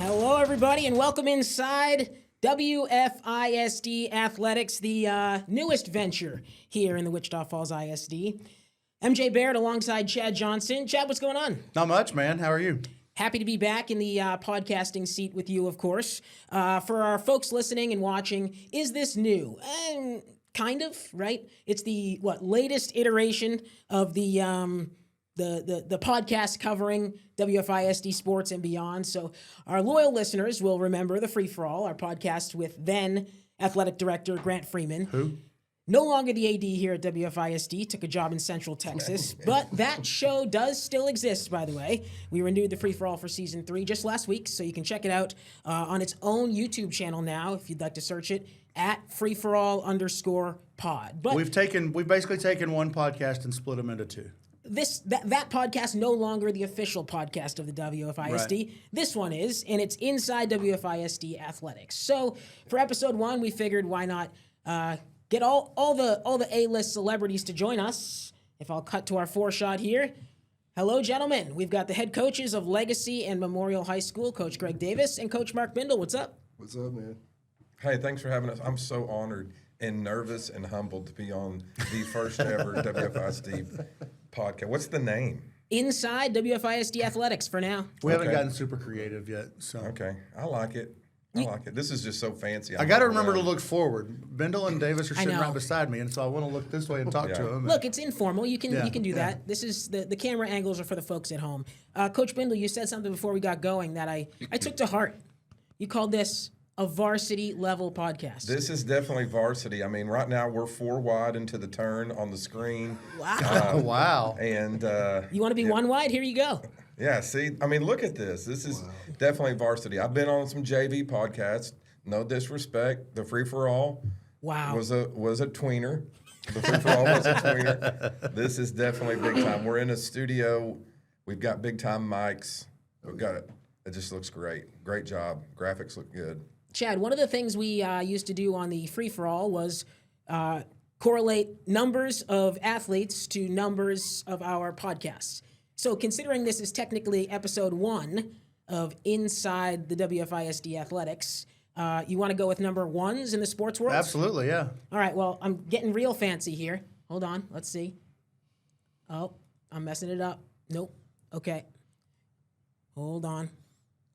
Hello, everybody, and welcome inside WFISD Athletics, the newest venture here in the Wichita Falls ISD. MJ Baird alongside Chad Johnson. Chad, what's going on? Not much, man. How are you? Happy to be back in the podcasting seat with you, of course. For our folks listening and watching, is this new? Kind of, right? It's the latest iteration of the podcast covering WFISD sports and beyond. So our loyal listeners will remember the Free For All, our podcast with then athletic director Grant Freeman. Who? No longer the AD here at WFISD, took a job in Central Texas, but that show does still exist, by the way. We renewed the Free For All for Season 3 just last week, so you can check it out on its own YouTube channel now, if you'd like to search it, at freeforall_pod. But We've basically taken one podcast and split them into two. That podcast no longer the official podcast of the WFISD. Right. This one is, and it's inside WFISD Athletics. So for episode 1, we figured why not get all the A-list celebrities to join us. If I'll cut to our four-shot here. Hello, gentlemen. We've got the head coaches of Legacy and Memorial High School, Coach Greg Davis and Coach Mark Bindle. What's up? What's up, man? Hey, thanks for having us. I'm so honored and nervous and humbled to be on the first ever WFISD podcast. What's the name? Inside WFISD Athletics for now. We haven't gotten super creative yet. So Okay, I like it. I like it. This is just so fancy. I got to remember to look forward. Bindle and Davis are sitting know. right beside me, and so I want to look this way and talk to them. Look, it's informal. You can do that. This is the camera angles are for the folks at home. Coach Bindle, you said something before we got going that I took to heart. You called this a varsity level podcast. This is definitely varsity. I mean, right now we're 4 wide into the turn on the screen. Wow. Wow. And You want to be 1 wide? Here you go. yeah, see, I mean, look at this. This is definitely varsity. I've been on some JV podcasts. No disrespect. The Free For All Wow. was a tweener. The Free For All was a tweener. This is definitely big time. We're in a studio. We've got big time mics. We've got it. It just looks great. Great job. Graphics look good. Chad, one of the things we used to do on the free-for-all was correlate numbers of athletes to numbers of our podcasts. So considering this is technically episode 1 of Inside the WFISD Athletics, you want to go with number 1s in the sports world? Absolutely, yeah. All right, well, I'm getting real fancy here. Hold on, let's see. Oh, I'm messing it up. Nope. Okay. Hold on.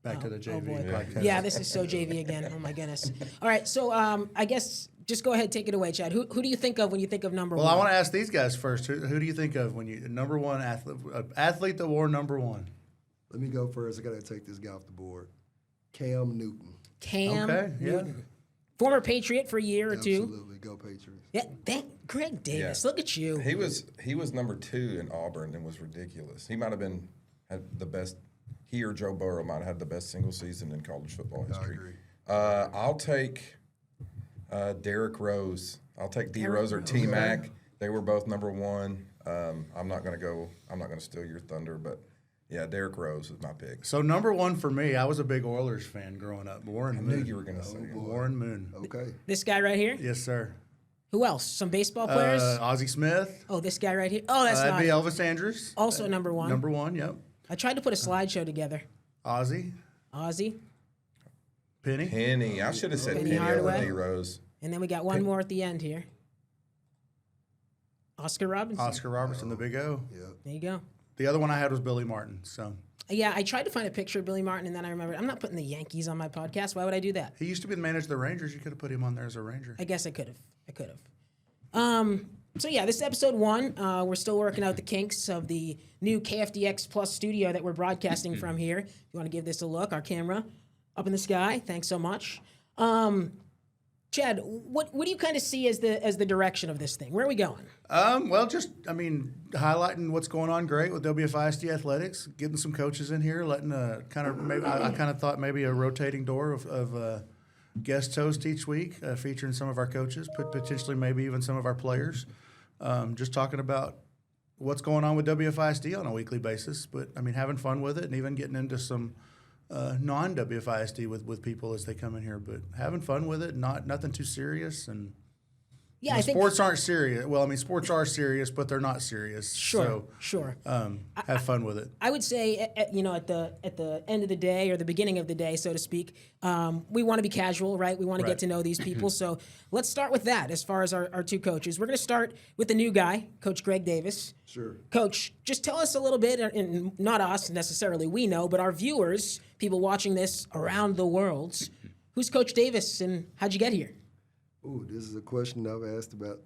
Back to the JV boy. podcast. Yeah, this is so JV again. Oh my goodness. All right, so I guess just go ahead, take it away, Chad. Who do you think of when you think of number 1? Well, I want to ask these guys first. Who do you think of when you number 1 athlete that wore number 1? Let me go first. I got to take this guy off the board. Cam Newton. Cam Okay, yeah. Newton. Former Patriot for a year or two. Absolutely. Go Patriots. Yeah, Greg Davis. Yeah. Look at you. He was number 2 in Auburn and was ridiculous. He might have had the best. He or Joe Burrow might have had the best single season in college football history. I agree. I'll take Derrick Rose. I'll take D Rose or T Mac. They were both number 1. I'm not going to steal your thunder, but yeah, Derrick Rose is my pick. So number 1 for me, I was a big Oilers fan growing up. Warren I Moon. knew you were going to say it. Warren Moon. Okay. This guy right here. Yes, sir. Who else? Some baseball players? Ozzie Smith. Oh, this guy right here. Oh, that's That'd not be Elvis Andrews. also number 1. Number 1, yep. I tried to put a slideshow together. Ozzie. Ozzy. Penny. Penny. I should have said Penny Penny over Hardaway. D Rose. And then we got one more at the end here. Oscar Robertson. Oscar Robertson, the Big O. Yeah. There you go. The other one I had was Billy Martin. So Yeah, I tried to find a picture of Billy Martin, and then I remembered I'm not putting the Yankees on my podcast. Why would I do that? he used to be the manager of the Rangers. You could have put him on there as a Ranger. I guess I could have. So yeah, this is episode 1. We're still working out the kinks of the new KFDX Plus studio that we're broadcasting from here. If you want to give this a look, our camera up in the sky. Thanks so much. Chad, what do you kind of see as the direction of this thing? Where are we going? Well, highlighting what's going on great with WFISD Athletics, getting some coaches in here, letting I kind of thought maybe a rotating door of guest host each week, featuring some of our coaches, potentially maybe even some of our players. Just talking about what's going on with WFISD on a weekly basis, but I mean having fun with it and even getting into some non-WFISD with people as they come in here, but having fun with it, nothing too serious, and Yeah, I think sports aren't serious. Well, I mean, sports are serious, but they're not serious. sure. Have fun with it. I would say, at the end of the day or the beginning of the day, so to speak, we want to be casual, right? We want to get to know these people. So let's start with that as far as our two coaches. We're going to start with the new guy, Coach Greg Davis. Sure. Coach, just tell us a little bit, and not us necessarily, we know, but our viewers, people watching this around the world, who's Coach Davis and how'd you get here? Ooh, this is a question I've asked about,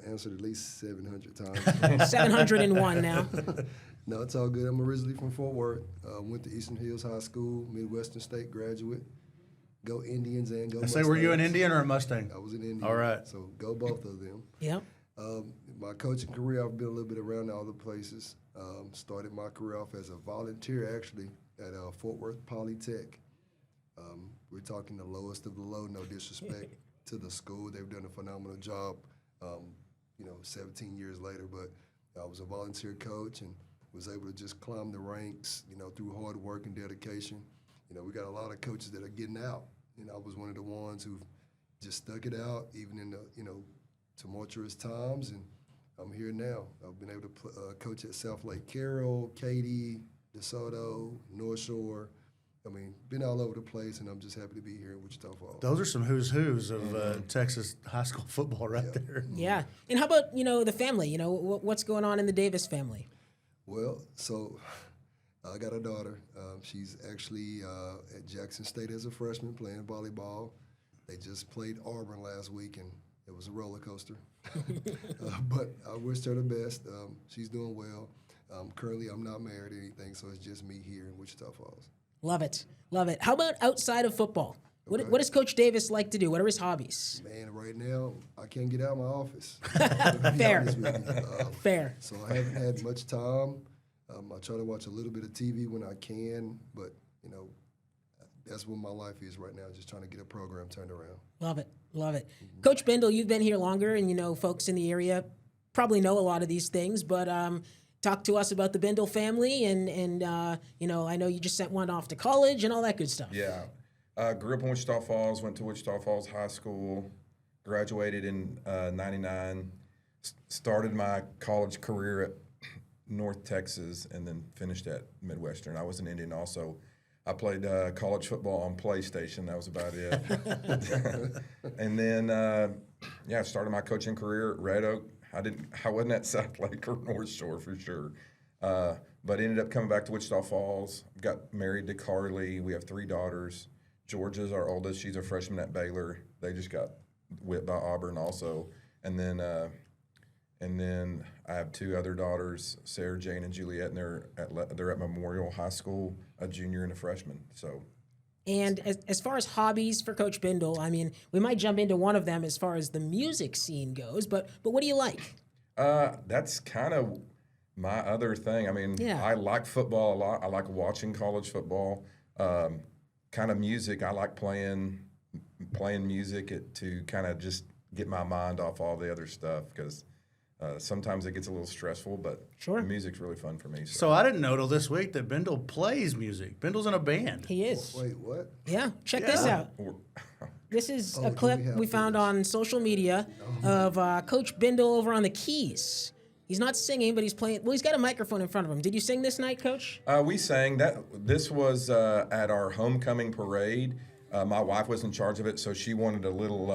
answered at least 700 times. 701 now. No, it's all good. I'm originally from Fort Worth. Went to Eastern Hills High School, Midwestern State graduate. Go Indians and go Mustangs. Were you an Indian or a Mustang? I was an Indian. All right. So go both of them. Yeah. My coaching career, I've been a little bit around all the places. Started my career off as a volunteer, actually, at Fort Worth Polytech. We're talking the lowest of the low, no disrespect to the school. They've done a phenomenal job, 17 years later. But I was a volunteer coach and was able to just climb the ranks, through hard work and dedication. We got a lot of coaches that are getting out. I was one of the ones who just stuck it out, even in the, tumultuous times, and I'm here now. I've been able to coach at South Lake Carroll, Katy, DeSoto, North Shore. Been all over the place, and I'm just happy to be here in Wichita Falls. Those are some who's of Texas high school football right there. Yeah. And how about, the family? What's going on in the Davis family? Well, so I got a daughter. She's actually at Jackson State as a freshman playing volleyball. They just played Auburn last week, and it was a roller coaster. But I wished her the best. She's doing well. Currently, I'm not married or anything, so it's just me here in Wichita Falls. Love it. Love it. How about outside of football? What does Coach Davis like to do? What are his hobbies? Man, right now, I can't get out of my office. Fair. Fair. So I haven't had much time. I try to watch a little bit of TV when I can, but, that's what my life is right now, just trying to get a program turned around. Love it. Love it. Coach Bindle, you've been here longer, and, folks in the area probably know a lot of these things, but talk to us about the Bindle family, and I know you just sent one off to college and all that good stuff. Yeah. Grew up in Wichita Falls, went to Wichita Falls High School, graduated in 99, started my college career at North Texas, and then finished at Midwestern. I was an Indian also. I played college football on PlayStation. That was about it. And then, started my coaching career at Red Oak. I wasn't at South Lake or North Shore for sure, but ended up coming back to Wichita Falls. Got married to Carly. We have 3 daughters. Georgia's our oldest. She's a freshman at Baylor. They just got whipped by Auburn also. And then I have 2 other daughters, Sarah Jane and Juliet, and they're at Memorial High School, a junior and a freshman. So. And as far as hobbies for Coach Bindle, we might jump into one of them as far as the music scene goes, but what do you like? That's kind of my other thing. I like football a lot. I like watching college football. Kind of music, I like playing music to kind of just get my mind off all the other stuff, because sometimes it gets a little stressful, but sure, music's really fun for me. So I didn't know till this week that Bindle plays music. Bindle's in a band. He is. Wait, what? Yeah, check this out. This is a clip we found on social media of Coach Bindle over on the keys. He's not singing, but he's playing. Well, he's got a microphone in front of him. Did you sing this night, Coach? We sang that. This was at our homecoming parade. My wife was in charge of it, so she wanted a little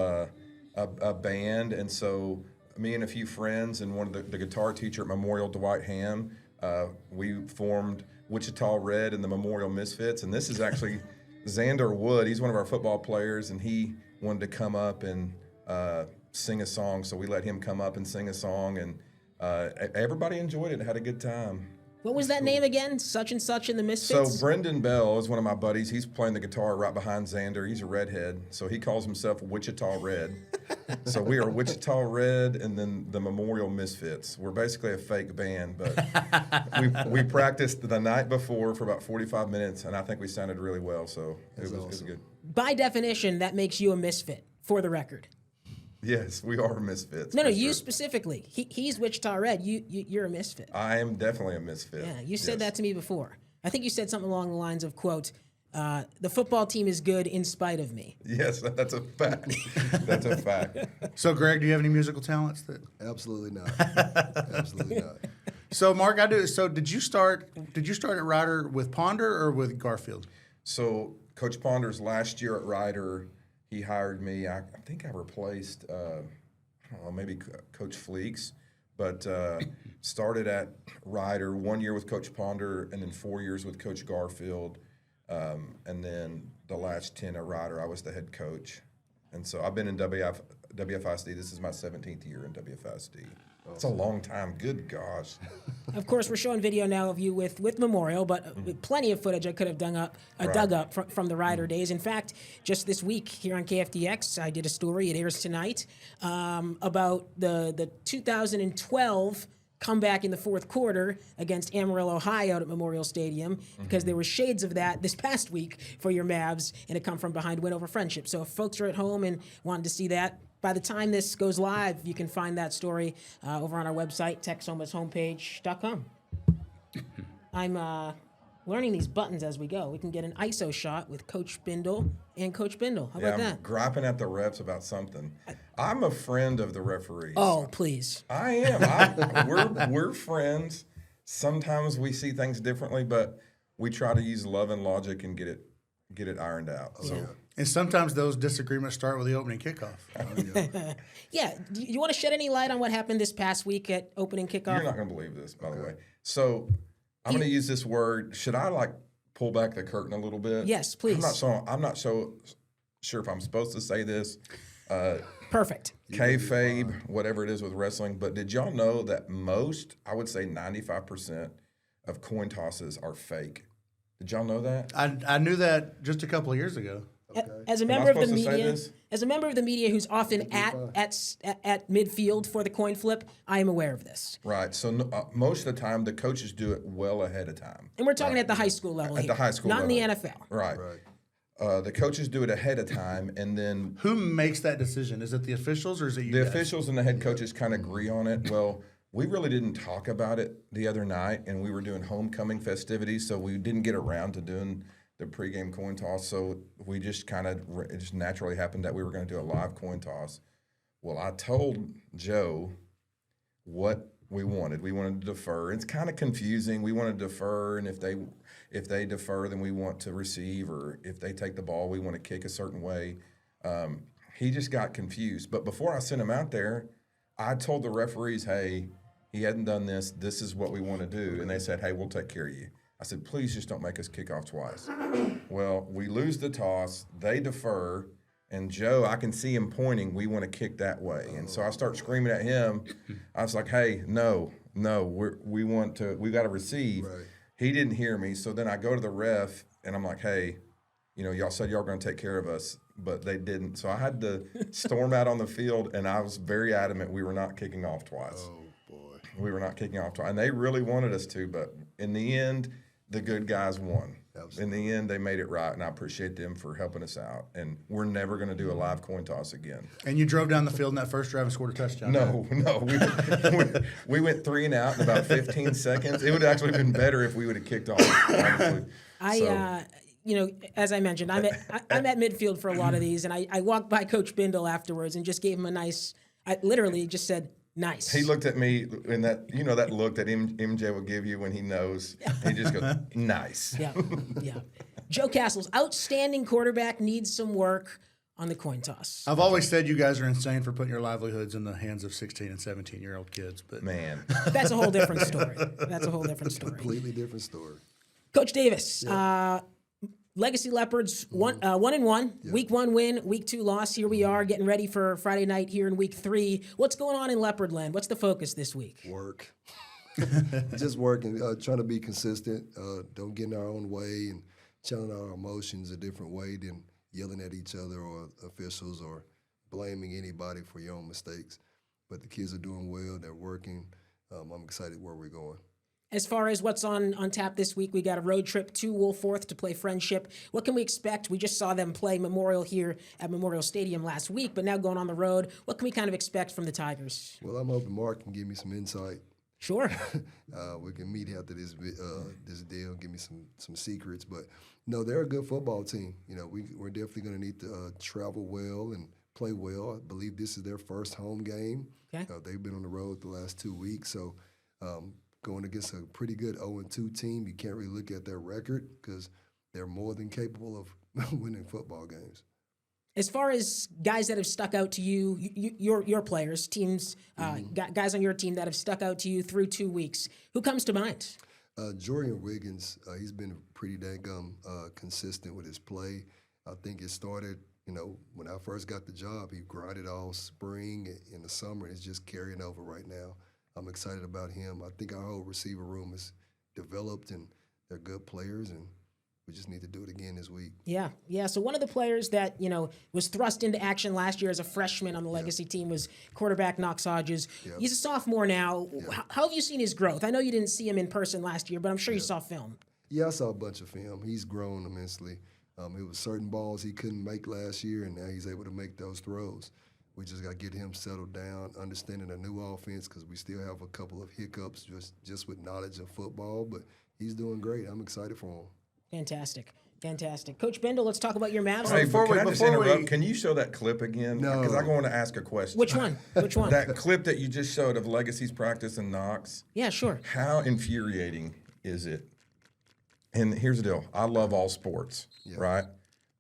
a band, and so me and a few friends and one of the guitar teacher at Memorial, Dwight Ham, we formed Wichita Red and the Memorial Misfits. And this is actually Xander Wood. He's one of our football players, and he wanted to come up and sing a song. So we let him come up and sing a song, and everybody enjoyed it and had a good time. What was that name again? Such and Such in the Misfits? So Brendan Bell is one of my buddies. He's playing the guitar right behind Xander. He's a redhead, so he calls himself Wichita Red. So we are Wichita Red and then the Memorial Misfits. We're basically a fake band, but we practiced the night before for about 45 minutes, and I think we sounded really well, so it was good. By definition, that makes you a misfit, for the record. Yes, we are misfits. No, you specifically. He's Wichita Red. You're a misfit. I am definitely a misfit. Yeah, you said that to me before. I think you said something along the lines of, quote, The football team is good in spite of me. Yes, that's a fact. That's a fact. So, Greg, do you have any musical talents? Absolutely not. Absolutely not. So, Mark, I do. So, did you start at Ryder with Ponder or with Garfield? So Coach Ponders last year at Ryder, he hired me. I think I replaced, I don't know, maybe Coach Fleeks, but started at Ryder 1 year with Coach Ponder and then 4 years with Coach Garfield. And then the last 10 at Ryder, I was the head coach. And so I've been in WFISD. This is my 17th year in WFISD. It's a long time. Good gosh. Of course, we're showing video now of you with Memorial, but with plenty of footage I could have dug up from the Ryder days. In fact, just this week here on KFDX, I did a story. It airs tonight about the 2012 comeback in the fourth quarter against Amarillo High out at Memorial Stadium, because there were shades of that this past week for your Mavs in a come-from-behind win over Friendship. So if folks are at home and wanted to see that, by the time this goes live, you can find that story over on our website, TexHomeHomepage.com. I'm learning these buttons as we go. We can get an ISO shot with Coach Bindle and Coach Bindle. How about I'm that? griping at the refs about something. I'm a friend of the referees. Oh, please. I am. We're friends. Sometimes we see things differently, but we try to use love and logic and get it ironed out. So. And sometimes those disagreements start with the opening kickoff. Yeah. Do you want to shed any light on what happened this past week at opening kickoff? You're not going to believe this, by the way. So I'm going to use this word. Should I pull back the curtain a little bit? Yes, please. I'm not so sure if I'm supposed to say this. Perfect. Kayfabe, whatever it is with wrestling. But did y'all know that I would say 95% of coin tosses are fake? Did y'all know that? I knew that just a couple of years ago. As a member of the media, who's often at midfield for the coin flip, I am aware of this. Right. So most of the time, the coaches do it well ahead of time. And we're talking at the high school level At here, the high school not level. in the NFL. Right. The coaches do it ahead of time, and then Who makes that decision? Is it the officials or is it you the guys? officials and the head coaches kind of agree on it. Well, we really didn't talk about it the other night, and we were doing homecoming festivities, so we didn't get around to doing the pregame coin toss. So we just it just naturally happened that we were going to do a live coin toss. Well, I told Joe what we wanted. We wanted to defer. It's kind of confusing. We want to defer, and if they defer, then we want to receive, or if they take the ball, we want to kick a certain way. He just got confused. But before I sent him out there, I told the referees, hey, he hadn't done this. This is what we want to do. And they said, hey, we'll take care of you. I said, please just don't make us kick off twice. Well, we lose the toss. They defer. And Joe, I can see him pointing, we want to kick that way. And so I start screaming at him. I was like, hey, no, we got to receive. Right. He didn't hear me. So then I go to the ref, and I'm like, hey, y'all said y'all were going to take care of us, but they didn't. So I had to storm out on the field, and I was very adamant we were not kicking off twice. Oh, boy. We were not kicking off twice. And they really wanted us to, but in the end, the good guys won. Absolutely. In the end, they made it right, and I appreciate them for helping us out. And we're never going to do a live coin toss again. And you drove down the field in that first drive and scored a touchdown. No. We went 3 and out in about 15 seconds. It would have actually been better if we would have kicked off, honestly. As I mentioned, I'm at midfield for a lot of these, and I walked by Coach Bindle afterwards and just gave him I literally just said, nice. He looked at me in that look that MJ will give you when he knows. He just goes, nice. Yeah. Joe Castles, outstanding quarterback, needs some work on the coin toss. I've always said you guys are insane for putting your livelihoods in the hands of 16 and 17-year-old kids. But Man. That's a whole different story. Completely different story. Coach Davis, Legacy Leopards, 1-1, Week 1 win, Week 2 loss. Here we are getting ready for Friday night here in Week 3. What's going on in Leopardland? What's the focus this week? Work. Just working, trying to be consistent, don't get in our own way and channeling our emotions a different way than yelling at each other or officials or blaming anybody for your own mistakes. But the kids are doing well. They're working. I'm excited where we're going. As far as what's on tap this week, we got a road trip to Woolforth to play Friendship. What can we expect? We just saw them play Memorial here at Memorial Stadium last week, but now going on the road, what can we kind of expect from the Tigers? Well, I'm hoping Mark can give me some insight. Sure. We can meet after this this deal, give me some secrets. But no, they're a good football team. You know, we're definitely going to need to travel well and play well. I believe this is their first home game. Okay. They've been on the road the last 2 weeks, so going against a pretty good 0-2 team, you can't really look at their record because they're more than capable of winning football games. As far as guys that have stuck out to you, your players, teams, guys on your team that have stuck out to you through 2 weeks, who comes to mind? Jorian Wiggins, he's been pretty dang consistent with his play. I think it started, when I first got the job, he grinded all spring in the summer, and it's just carrying over right now. I'm excited about him. I think our whole receiver room is developed, and they're good players, and we just need to do it again this week. Yeah. So one of the players that, was thrust into action last year as a freshman on the legacy team was quarterback Knox Hodges. Yep. He's a sophomore now. Yep. How have you seen his growth? I know you didn't see him in person last year, but I'm sure you saw film. Yeah, I saw a bunch of film. He's grown immensely. It was certain balls he couldn't make last year, and now he's able to make those throws. We just got to get him settled down, understanding a new offense, because we still have a couple of hiccups just with knowledge of football, but he's doing great. I'm excited for him. Fantastic. Coach Bendel, let's talk about your Mavs. Hey, can I just interrupt? Can you show that clip again? No. Because I want to ask a question. Which one? That clip that you just showed of Legacy's practice in Knox. Yeah, sure. How infuriating is it? And here's the deal. I love all sports, right?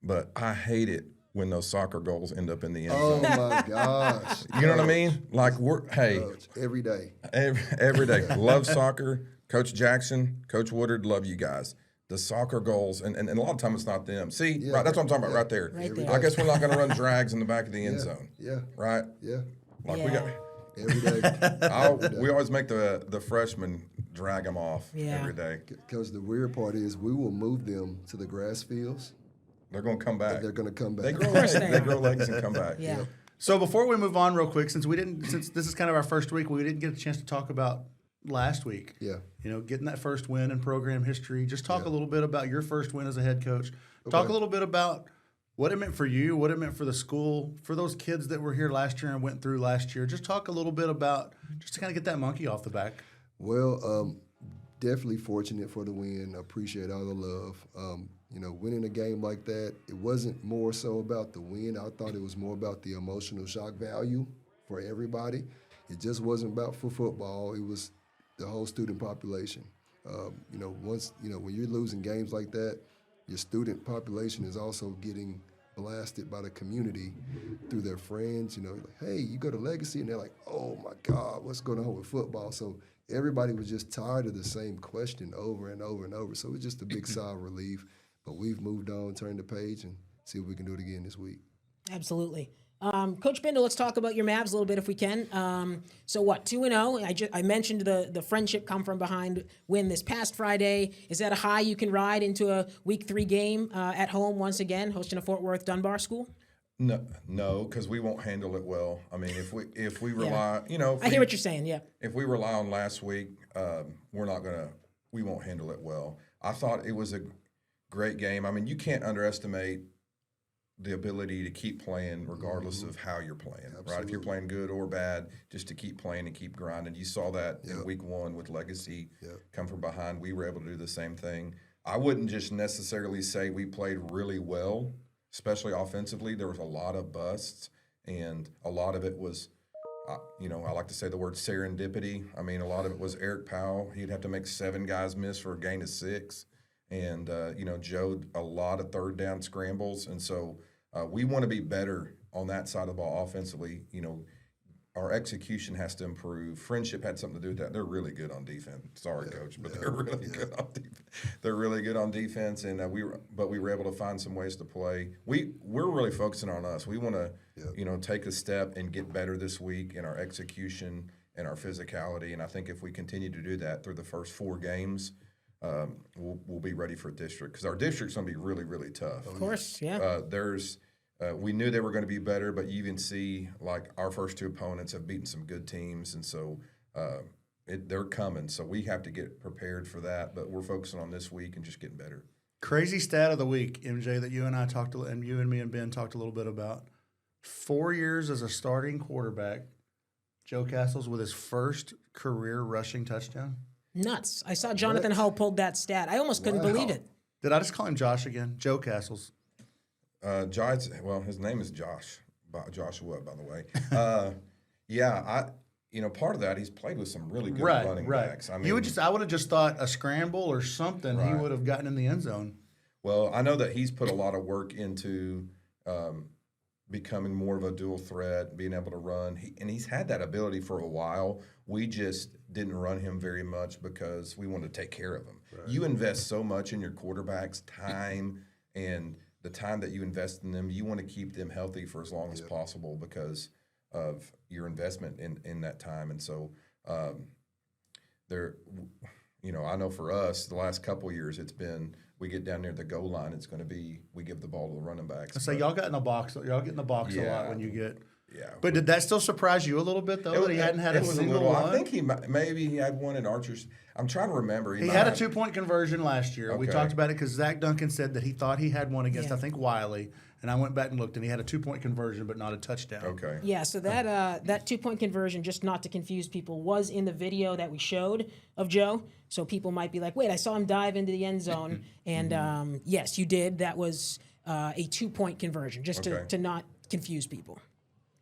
But I hate it when those soccer goals end up in the end zone. Oh, my gosh. You know what I mean? Like, Coach, every day. Every day. Love soccer. Coach Jackson, Coach Woodard, love you guys. The soccer goals, and a lot of times it's not them. See, right, that's what I'm talking about right there. Right there. I guess we're not going to run drags in the back of the end zone. Yeah. Right? Yeah. Like we got. Every day. We always make the freshmen drag them off every day. Because the weird part is we will move them to the grass fields. They're going to come back. They're going to come back. They grow legs and come back. Yeah. So before we move on real quick, since this is kind of our first week, we didn't get a chance to talk about last week. Yeah. Getting that first win in program history. Just talk a little bit about your first win as a head coach. Okay. Talk a little bit about what it meant for you, what it meant for the school, for those kids that were here last year and went through last year. Just talk a little bit about, just to kind of get that monkey off the back. Well, definitely fortunate for the win. I appreciate all the love. Winning a game like that, it wasn't more so about the win. I thought it was more about the emotional shock value for everybody. It just wasn't about for football. It was the whole student population. When you're losing games like that, your student population is also getting blasted by the community through their friends. Like, hey, you go to Legacy, and they're like, oh my God, what's going on with football? So everybody was just tired of the same question over and over and over. So it was just a big sigh of relief. But we've moved on, turned the page, and see if we can do it again this week. Absolutely. Coach Bendel, let's talk about your Mavs a little bit if we can. So what, 2-0? I mentioned the friendship come from behind win this past Friday. Is that a high you can ride into a Week 3 game at home once again, hosting a Fort Worth Dunbar school? No, because we won't handle it well. I mean, if we rely, I hear what you're saying. Yeah. If we rely on last week, we won't handle it well. I thought it was a great game. I mean, you can't underestimate the ability to keep playing regardless of how you're playing, Absolutely. Right? If you're playing good or bad, just to keep playing and keep grinding. You saw that in Week 1 with Legacy come from behind. We were able to do the same thing. I wouldn't just necessarily say we played really well, especially offensively. There was a lot of busts, and a lot of it was, I like to say the word serendipity. I mean, a lot of it was Eric Powell. He'd have to make 7 guys miss for a gain of 6. And, Joe, a lot of third down scrambles. And so we want to be better on that side of the ball offensively. Our execution has to improve. Friendship had something to do with that. They're really good on defense. Sorry, Coach, but they're really good on defense. They're really good on defense, and we were able to find some ways to play. We're really focusing on us. We want to, take a step and get better this week in our execution and our physicality. And I think if we continue to do that through the first 4 games, we'll be ready for district, because our district's going to be really, really tough. Of course, yeah. We knew they were going to be better, but you even see, like, our first 2 opponents have beaten some good teams, and so they're coming. So we have to get prepared for that, but we're focusing on this week and just getting better. Crazy stat of the week, MJ, that you and I talked to, and you and me and Ben talked a little bit about. 4 years as a starting quarterback, Joe Castles with his first career rushing touchdown? Nuts. I saw Jonathan Hull pulled that stat. I almost couldn't believe it. Did I just call him Josh again? Joe Castles. Josh, well, his name is Josh, Joshua, by the way. Part of that, he's played with some really good running backs. I mean, I would have just thought a scramble or something. He would have gotten in the end zone. Well, I know that he's put a lot of work into becoming more of a dual threat, being able to run. And he's had that ability for a while. We just didn't run him very much because we wanted to take care of him. Right. You invest so much in your quarterbacks, time, and the time that you invest in them, you want to keep them healthy for as long as possible because of your investment in that time. And so I know for us, the last couple of years, it's been we get down near the goal line, it's going to be we give the ball to the running backs. So y'all got in the box. Y'all get in the box a lot when you get. Yeah. But did that still surprise you a little bit though that he hadn't had a single one? I think he had one at Archer's. I'm trying to remember. He had a 2-point conversion last year. Okay. We talked about it because Zach Duncan said that he thought he had one against I think Wiley, and I went back and looked, and he had a 2-point conversion but not a touchdown. Okay. Yeah, so that 2-point conversion, just not to confuse people, was in the video that we showed of Joe. So people might be like, wait, I saw him dive into the end zone. And yes, you did. That was a 2-point conversion, just to not confuse people.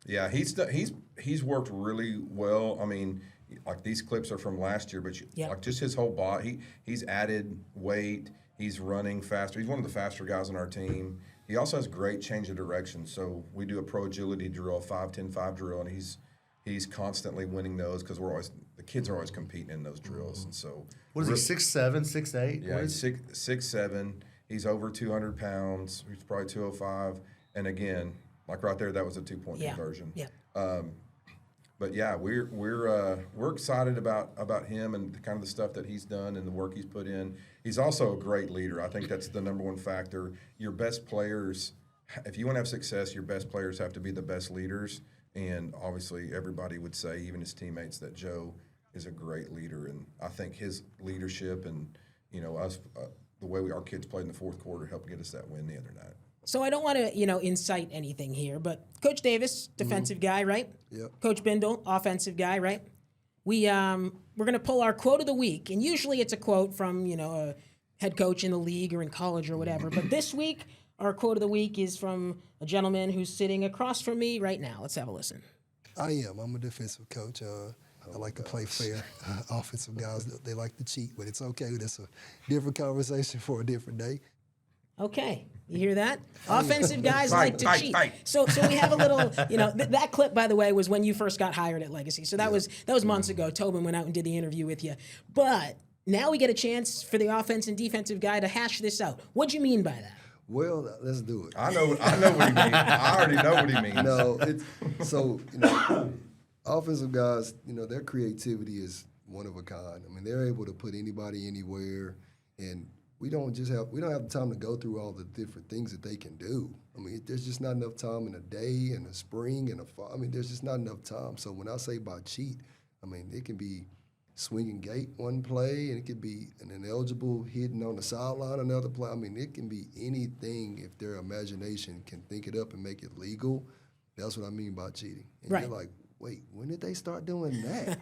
Yeah, he's worked really well. I mean, like these clips are from last year, but like just his whole body, he's added weight. He's running faster. He's one of the faster guys on our team. He also has great change of direction. So we do a pro agility drill, 5-10-5 drill, and he's constantly winning those because the kids are always competing in those drills. And so what is he, 6'7", 6'8"? Yeah, he's 6'7". He's over 200 pounds. He's probably 205. And again, like right there, that was a 2-point conversion. Yeah. But yeah, we're excited about him and kind of the stuff that he's done and the work he's put in. He's also a great leader. I think that's the number one factor. Your best players, if you want to have success, your best players have to be the best leaders. And obviously, everybody would say, even his teammates, that Joe is a great leader. And I think his leadership and us, the way our kids played in the fourth quarter helped get us that win the other night. So I don't want to, incite anything here, but Coach Davis, defensive guy, right? Yep. Coach Bindle, offensive guy, right? We're going to pull our quote of the week, and usually it's a quote from, a head coach in the league or in college or whatever. But this week, our quote of the week is from a gentleman who's sitting across from me right now. Let's have a listen. I'm a defensive coach. I like to play fair. Offensive guys, they like to cheat, but it's okay. That's a different conversation for a different day. Okay, you hear that? Offensive guys like to cheat. Fight. So we have a little, that clip, by the way, was when you first got hired at Legacy. So that was months ago. Tobin went out and did the interview with you. But now we get a chance for the offense and defensive guy to hash this out. What do you mean by that? Well, let's do it. I know what he means. I already know what he means. No, offensive guys, their creativity is one of a kind. I mean, they're able to put anybody anywhere, and we don't have time to go through all the different things that they can do. I mean, there's just not enough time in a day, in a spring, and a fall. I mean, there's just not enough time. So when I say by cheat, I mean, it can be swinging gate one play, and it could be an ineligible hitting on the sideline another play. I mean, it can be anything if their imagination can think it up and make it legal. That's what I mean by cheating. And right. You're like, wait, when did they start doing that?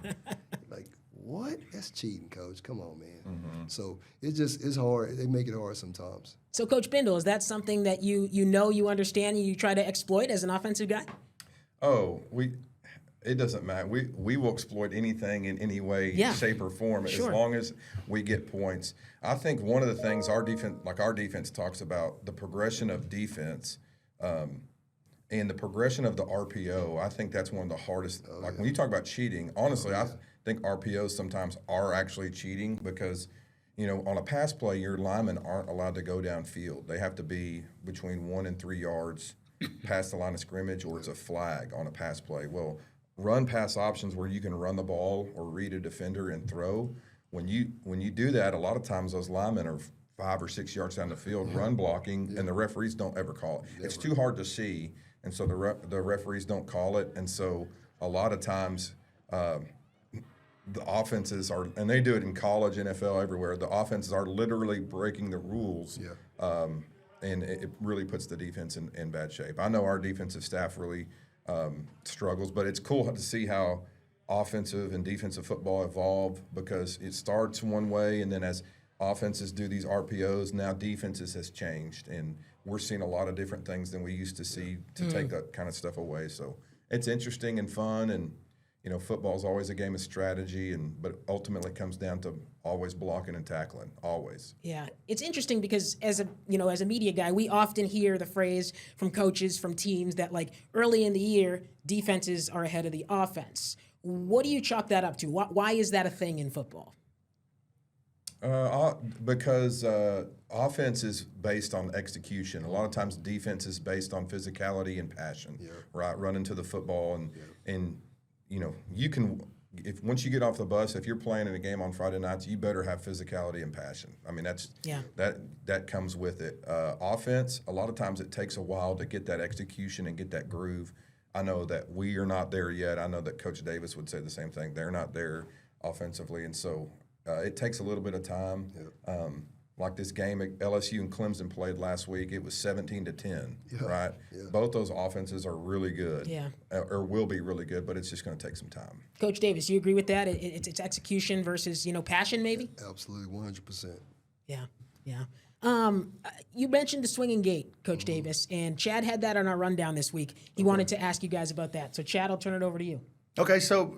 Like, what? That's cheating, Coach. Come on, man. Mm-hmm. So it's hard. They make it hard sometimes. So, Coach Bindle, is that something that you understand and you try to exploit as an offensive guy? Oh, it doesn't matter. We will exploit anything in any way, shape, or form as long as we get points. I think one of the things our defense talks about, the progression of defense and the progression of the RPO. I think that's one of the hardest. When you talk about cheating, honestly, I think RPOs sometimes are actually cheating because, on a pass play, your linemen aren't allowed to go downfield. They have to be between 1 and 3 yards past the line of scrimmage, or it's a flag on a pass play. Well, run pass options where you can run the ball or read a defender and throw. When you do that, a lot of times those linemen are 5 or 6 yards down the field, run blocking, and the referees don't ever call it. It's too hard to see, and so the referees don't call it. And so a lot of times the offenses are, and they do it in college, NFL, everywhere, the offenses are literally breaking the rules. Yeah. And it really puts the defense in bad shape. I know our defensive staff really struggles, but it's cool to see how offensive and defensive football evolve, because it starts one way, and then as offenses do these RPOs, now defenses has changed, and we're seeing a lot of different things than we used to see to take that kind of stuff away. So it's interesting and fun, and football is always a game of strategy, but ultimately it comes down to always blocking and tackling, always. Yeah, it's interesting because as a media guy, we often hear the phrase from coaches, from teams that like early in the year defenses are ahead of the offense. What do you chalk that up to? Why is that a thing in football? Because offense is based on execution. A lot of times defense is based on physicality and passion, right? Running to the football, and you can, if once you get off the bus, if you're playing in a game on Friday nights, you better have physicality and passion. I mean, that comes with it. Offense, a lot of times it takes a while to get that execution and get that groove. I know that we are not there yet. I know that Coach Davis would say the same thing. They're not there offensively, and so it takes a little bit of time. Like this game LSU and Clemson played last week, it was 17-10, right? Yeah. Both those offenses are really good, or will be really good, but it's just going to take some time. Coach Davis, you agree with that? It's execution versus passion, maybe? Absolutely, 100%. Yeah. You mentioned the swinging gate, Coach Davis, and Chad had that on our rundown this week. He wanted to ask you guys about that. So, Chad, I'll turn it over to you. Okay, so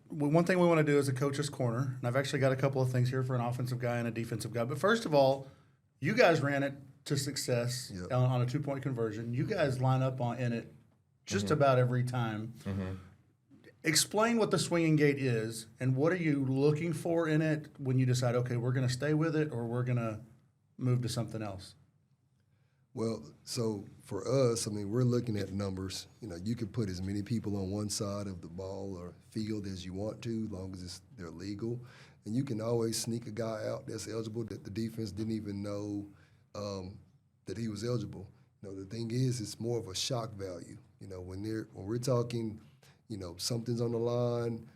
one thing we want to do is a coach's corner, and I've actually got a couple of things here for an offensive guy and a defensive guy. But first of all, you guys ran it to success on a 2-point conversion. You guys line up in it just about every time. Explain what the swinging gate is, and what are you looking for in it when you decide, okay, we're going to stay with it or we're going to move to something else? Well, so for us, I mean, we're looking at numbers. You can put as many people on one side of the ball or field as you want to, as long as they're legal. And you can always sneak a guy out that's eligible that the defense didn't even know that he was eligible. The thing is, it's more of a shock value. When we're talking, something's on the line,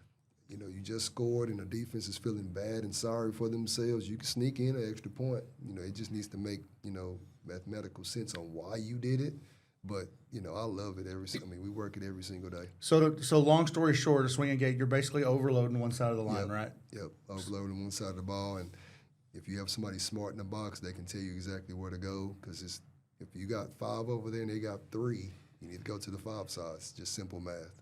you just scored and the defense is feeling bad and sorry for themselves, you can sneak in an extra point. It just needs to make, mathematical sense on why you did it. But, I love it we work it every single day. So long story short, a swinging gate, you're basically overloading one side of the line, right? Yep, overloading one side of the ball. And if you have somebody smart in the box, they can tell you exactly where to go. Because if you got 5 over there and they got 3, you need to go to the 5 side. It's just simple math.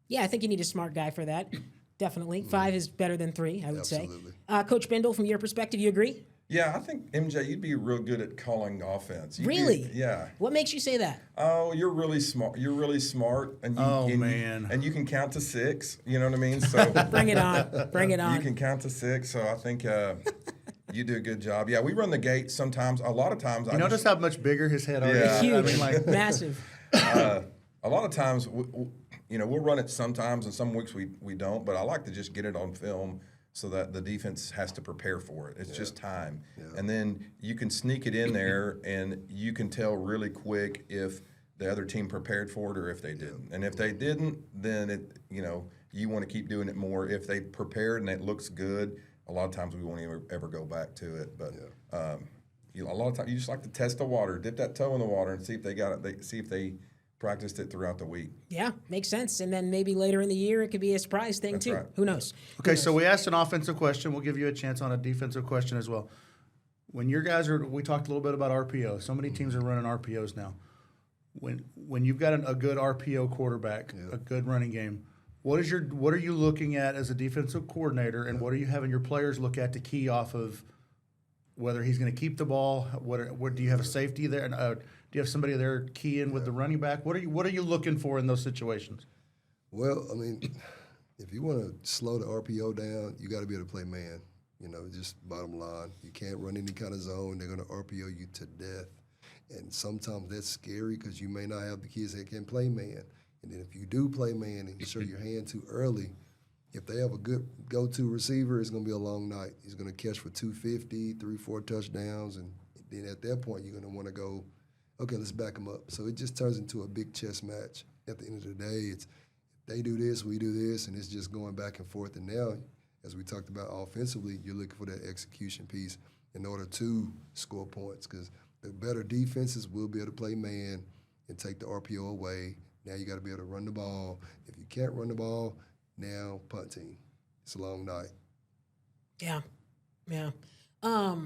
Yeah, I think you need a smart guy for that. Definitely. 5 is better than 3, I would Absolutely. say. Coach Bindle, from your perspective, you agree? Yeah, I think, MJ, you'd be real good at calling offense. Really? Yeah. What makes you say that? Oh, you're really smart. You're really smart. And and you can count to 6. You know what I mean? So Bring it on. Bring it on. You can count to 6. So I think you do a good job. Yeah, we run the gate sometimes. A lot of times. Notice how much bigger his head is? Yeah. Huge. Massive. A lot of times, we'll run it sometimes, and some weeks we don't. But I like to just get it on film, so that the defense has to prepare for it. It's just time. Yeah. And then you can sneak it in there, and you can tell really quick if the other team prepared for it or if they didn't. And if they didn't, then you want to keep doing it more. If they prepared and it looks good, a lot of times we won't ever go back to it. But a lot of times you just like to test the water, dip that toe in the water, and see if they got it. See if they practiced it throughout the week. Yeah, makes sense. And then maybe later in the year, it could be a surprise thing, too. Right. Who knows? Okay, so we asked an offensive question. We'll give you a chance on a defensive question as well. When your guys we talked a little bit about RPO. So many teams are running RPOs now. When you've got a good RPO quarterback, a good running game, what are you looking at as a defensive coordinator, and what are you having your players look at to key off of whether he's going to keep the ball? What do you have a safety there? Do you have somebody there key in with the running back? What are you looking for in those situations? Well, I mean, if you want to slow the RPO down, you got to be able to play man. Just bottom line. You can't run any kind of zone. They're going to RPO you to death. And sometimes that's scary because you may not have the kids that can play man. And then if you do play man and you show your hand too early, if they have a good go-to receiver, it's going to be a long night. He's going to catch for 250, 3-4 touchdowns. And then at that point, you're going to want to go, okay, let's back them up. So it just turns into a big chess match. At the end of the day, it's they do this, we do this, and it's just going back and forth. And now, as we talked about offensively, you're looking for that execution piece in order to score points, because the better defenses will be able to play man and take the RPO away. Now you got to be able to run the ball. If you can't run the ball, now punt team. It's a long night. Yeah. How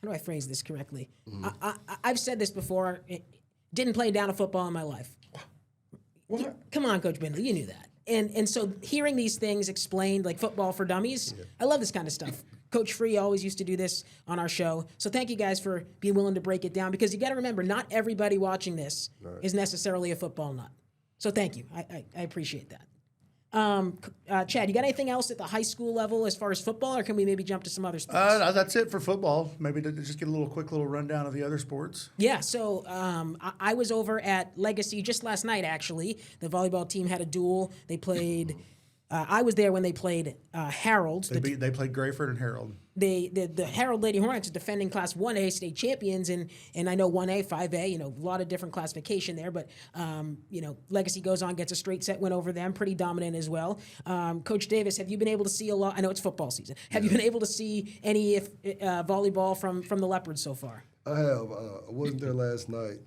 do I phrase this correctly? I've said this before. Didn't play down a football in my life. What? Come on, Coach Bindle, you knew that. And so hearing these things explained, like football for dummies, I love this kind of stuff. Coach Free always used to do this on our show. So thank you guys for being willing to break it down, because you got to remember, not everybody watching this is necessarily a football nut. So thank you. I appreciate that. Chad, you got anything else at the high school level as far as football, or can we maybe jump to some other sports? That's it for football. Maybe to just get a quick little rundown of the other sports. Yeah, so I was over at Legacy just last night, actually. The volleyball team had a duel. They played. I was there when they played Harold. They played Grayford and Harold. The Harold Lady Hornets are defending Class 1A state champions, and I know 1A, 5A, a lot of different classification there, but, Legacy goes on, gets a straight set win over them, pretty dominant as well. Coach Davis, have you been able to see a lot? I know it's football season. Have you been able to see any volleyball from the Leopards so far? I have. I wasn't there last night.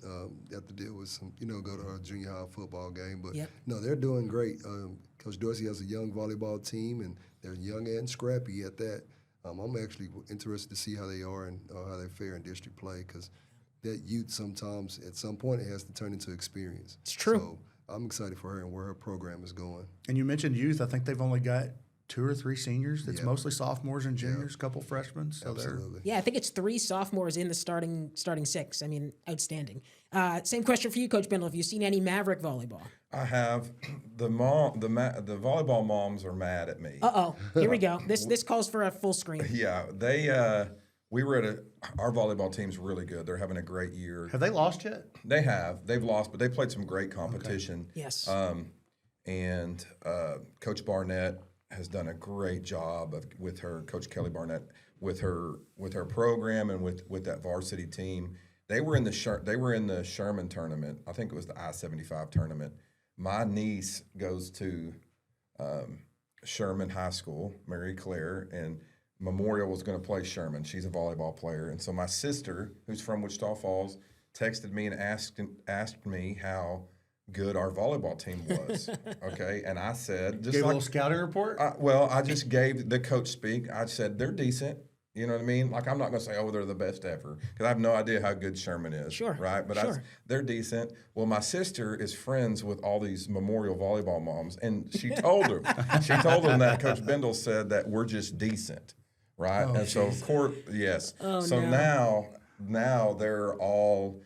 Have to deal with some, go to our junior high football game. But no, they're doing great. Coach Dorsey has a young volleyball team, and they're young and scrappy at that. I'm actually interested to see how they are and how they fare in district play, because that youth sometimes, at some point, it has to turn into experience. It's true. So I'm excited for her and where her program is going. And you mentioned youth. I think they've only got 2 or 3 seniors. It's mostly sophomores and juniors, a couple freshmen. So Absolutely. Yeah, I think it's 3 sophomores in the starting 6. I mean, outstanding. Same question for you, Coach Bindle. Have you seen any Maverick volleyball? I have. The volleyball moms are mad at me. Here we go. This calls for a full screen. Yeah, we were at our volleyball team's really good. They're having a great year. Have they lost yet? They've lost, but they played some great competition. Okay. Yes. And Coach Barnett has done a great job with her, Coach Kelly Barnett, with her program and with that varsity team. They were in the Sherman tournament. I think it was the I-75 tournament. My niece goes to Sherman High School, Mary Claire, and Memorial was going to play Sherman. She's a volleyball player. And so my sister, who's from Wichita Falls, texted me and asked me how good our volleyball team was. Okay, and I said, Gave a little scouting report? I just gave the coach speak. I said, they're decent. You know what I mean? Like, I'm not going to say, they're the best ever, because I have no idea how good Sherman is. Sure. Right? But they're decent. Well, my sister is friends with all these Memorial volleyball moms, and she told them that Coach Bindle said that we're just decent. Right? Oh, and so, of course, yes. Oh, so no. now they're all,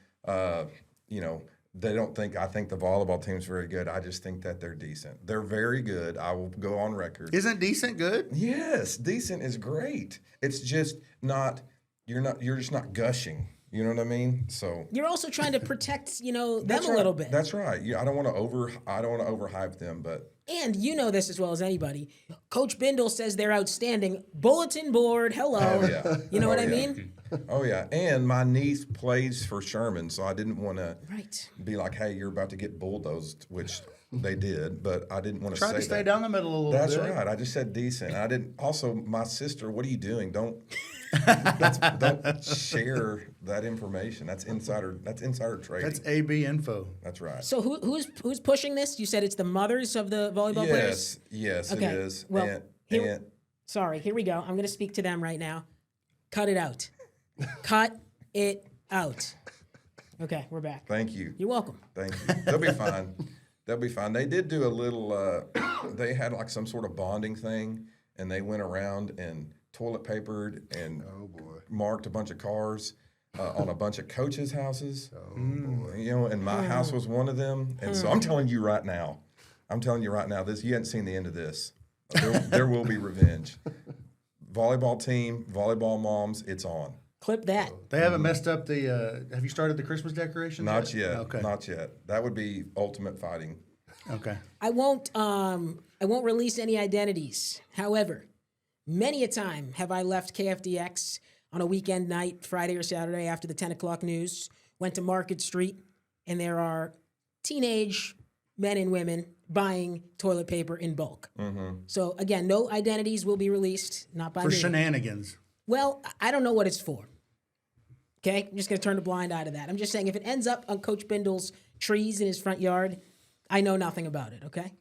they don't think I think the volleyball team's very good. I just think that they're decent. They're very good. I will go on record. Isn't decent good? Yes, decent is great. It's just not you're just not gushing. You know what I mean? So you're also trying to protect, them a little bit. That's right. Yeah, I don't want to overhype them, but and you know this as well as anybody. Coach Bindle says they're outstanding. Bulletin board, hello. Oh, yeah. You know what I mean? Oh yeah. And my niece plays for Sherman, so I didn't want to be like, hey, you're about to get bulldozed, which they did, but I didn't want to say that. Try to stay down the middle a little bit. That's right. I just said decent. I didn't. Also, my sister, what are you doing? Don't share that information. That's insider trading. That's AB info. That's right. So who's pushing this? You said it's the mothers of the volleyball players? Yes, okay. It is. Well, sorry, here we go. I'm going to speak to them right now. Cut it out. Cut it out. Okay, we're back. Thank you. You're welcome. Thank you. They'll be fine. They'll be fine. They did do a little, they had like some sort of bonding thing, and they went around and toilet papered and marked a bunch of cars on a bunch of coaches' houses. Oh, boy. And my house was one of them. And so I'm telling you right now, this, you haven't seen the end of this. There will be revenge. Volleyball team, volleyball moms, it's on. Clip that. They haven't messed up the. Have you started the Christmas decorations? Not yet. Okay. Not yet. That would be ultimate fighting. Okay. I won't release any identities. However, many a time have I left KFDX on a weekend night, Friday or Saturday after the 10 o'clock news, went to Market Street, and there are teenage men and women buying toilet paper in bulk. Mm-hmm. So again, no identities will be released, not by me. For shenanigans. Well, I don't know what it's for. Okay? I'm just going to turn a blind eye to that. I'm just saying if it ends up on Coach Bindle's trees in his front yard, I know nothing about it, okay?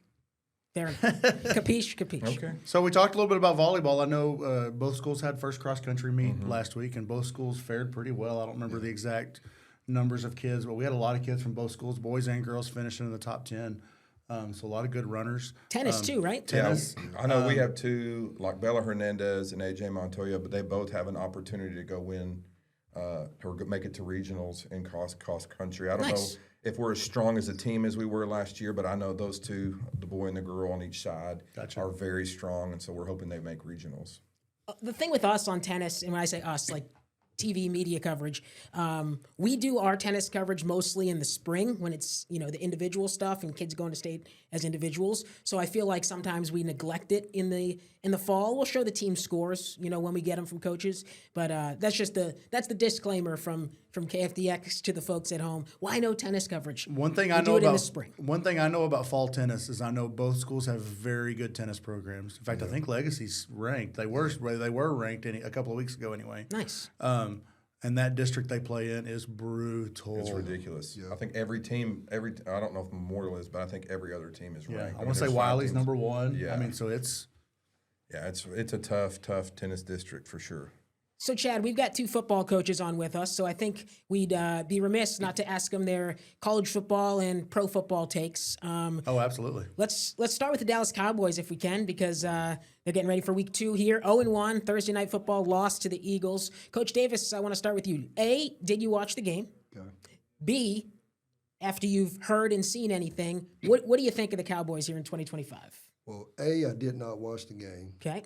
Fair enough. Capiche. Okay. So we talked a little bit about volleyball. I know both schools had first cross-country meet last week, and both schools fared pretty well. I don't remember the exact numbers of kids, but we had a lot of kids from both schools, boys and girls, finishing in the top 10. So a lot of good runners. Tennis too, right? Tennis. Yeah, I know we have two, like Bella Hernandez and AJ Montoya, but they both have an opportunity to go win or make it to regionals in cross country. I don't know if we're as strong as a team as we were last year, but I know those two, the boy and the girl on each side, are very strong, and so we're hoping they make regionals. The thing with us on tennis, and when I say us, like TV media coverage, we do our tennis coverage mostly in the spring when it's, the individual stuff and kids going to state as individuals. So I feel like sometimes we neglect it in the fall. We'll show the team scores, when we get them from coaches. But that's the disclaimer from KFDX to the folks at home. Why no tennis coverage? One thing I know about fall tennis is I know both schools have very good tennis programs. In fact, I think Legacy's ranked. They were ranked a couple of weeks ago anyway. Nice. And that district they play in is brutal. It's ridiculous. Yeah. I think every team, I don't know if Memorial is, but I think every other team is ranked. I want to say Wiley's number one. Yeah. I mean, so it's... Yeah, it's a tough tennis district for sure. So, Chad, we've got two football coaches on with us, so I think we'd be remiss not to ask them their college football and pro football takes. Oh, absolutely. Let's start with the Dallas Cowboys if we can, because they're getting ready for week 2 here. 0-1, Thursday Night Football, lost to the Eagles. Coach Davis, I want to start with you. A, did you watch the game? Okay. B, after you've heard and seen anything, what do you think of the Cowboys here in 2025? Well, A, I did not watch the game. Okay.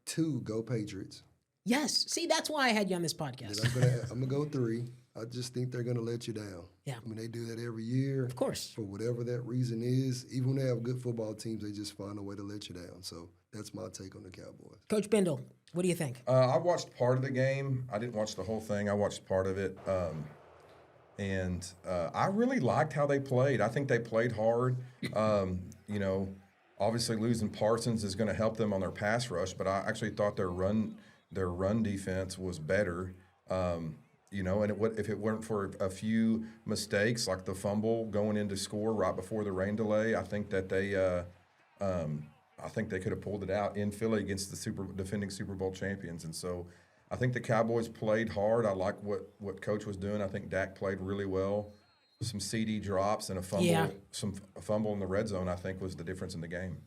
2, go Patriots. Yes. See, that's why I had you on this podcast. I'm gonna go 3. I just think they're gonna let you down. Yeah. I mean, they do that every year. Of course. For whatever that reason is. Even when they have good football teams, they just find a way to let you down. So that's my take on the Cowboys. Coach Bindle, what do you think? I watched part of the game. I didn't watch the whole thing. I watched part of it. And I really liked how they played. I think they played hard. Obviously losing Parsons is going to help them on their pass rush, but I actually thought their run defense was better. And if it weren't for a few mistakes like the fumble going into score right before the rain delay, I think that they could have pulled it out in Philly against the defending Super Bowl champions. And so I think the Cowboys played hard. I like what Coach was doing. I think Dak played really well. Some CD drops and a fumble, a fumble in the red zone, I think, was the difference in the game.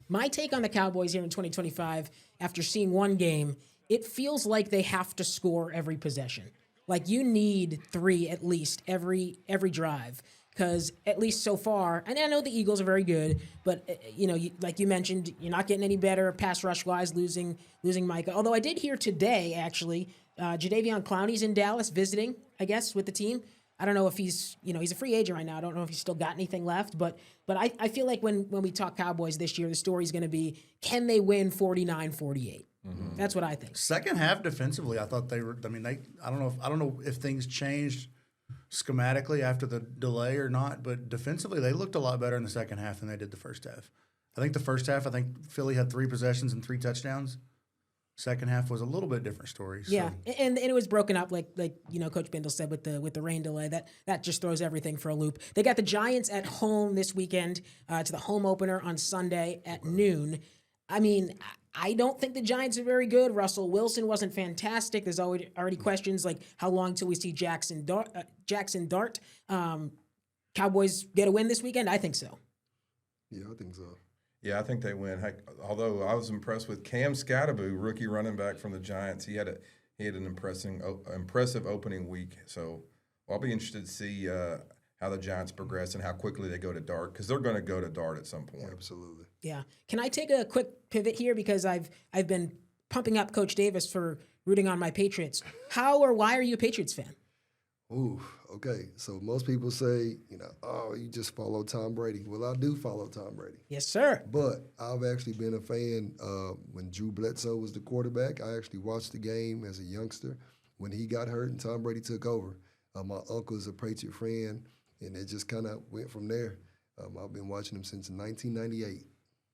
My take on the Cowboys here in 2025, after seeing one game, it feels like they have to score every possession. Like you need 3 at least every drive. Because at least so far, and I know the Eagles are very good, but like you mentioned, you're not getting any better pass rush wise, losing Micah. Although I did hear today actually, Jadeveon Clowney's in Dallas visiting, I guess, with the team. I don't know if he's a free agent right now. I don't know if he's still got anything left, but I feel like when we talk Cowboys this year, the story's going to be, can they win 49-48? Mm-hmm. That's what I think. Second half defensively, I thought they were. I mean, I don't know if things changed schematically after the delay or not, but defensively they looked a lot better in the second half than they did the first half. I think the first half, Philly had 3 possessions and 3 touchdowns. Second half was a little bit different story. So. Yeah, and it was broken up like Coach Bindle said with the rain delay. That just throws everything for a loop. They got the Giants at home this weekend to the home opener on Sunday at noon. I mean, I don't think the Giants are very good. Russell Wilson wasn't fantastic. There's already questions like how long till we see Jackson Dart. Cowboys get a win this weekend? I think so. Yeah, I think so. Yeah, I think they win. Heck, although I was impressed with Cam Scatterbo, rookie running back from the Giants. He had an impressive opening week. So I'll be interested to see how the Giants progress and how quickly they go to Dart, because they're going to go to Dart at some point. Absolutely. Yeah. Can I take a quick pivot here, because I've been pumping up Coach Davis for rooting on my Patriots. How or why are you a Patriots fan? Ooh, okay. So most people say, you just follow Tom Brady. Well, I do follow Tom Brady. Yes, sir. But I've actually been a fan when Drew Bledsoe was the quarterback. I actually watched the game as a youngster when he got hurt and Tom Brady took over. My uncle's a Patriot fan, and it just kind of went from there. I've been watching him since 1998.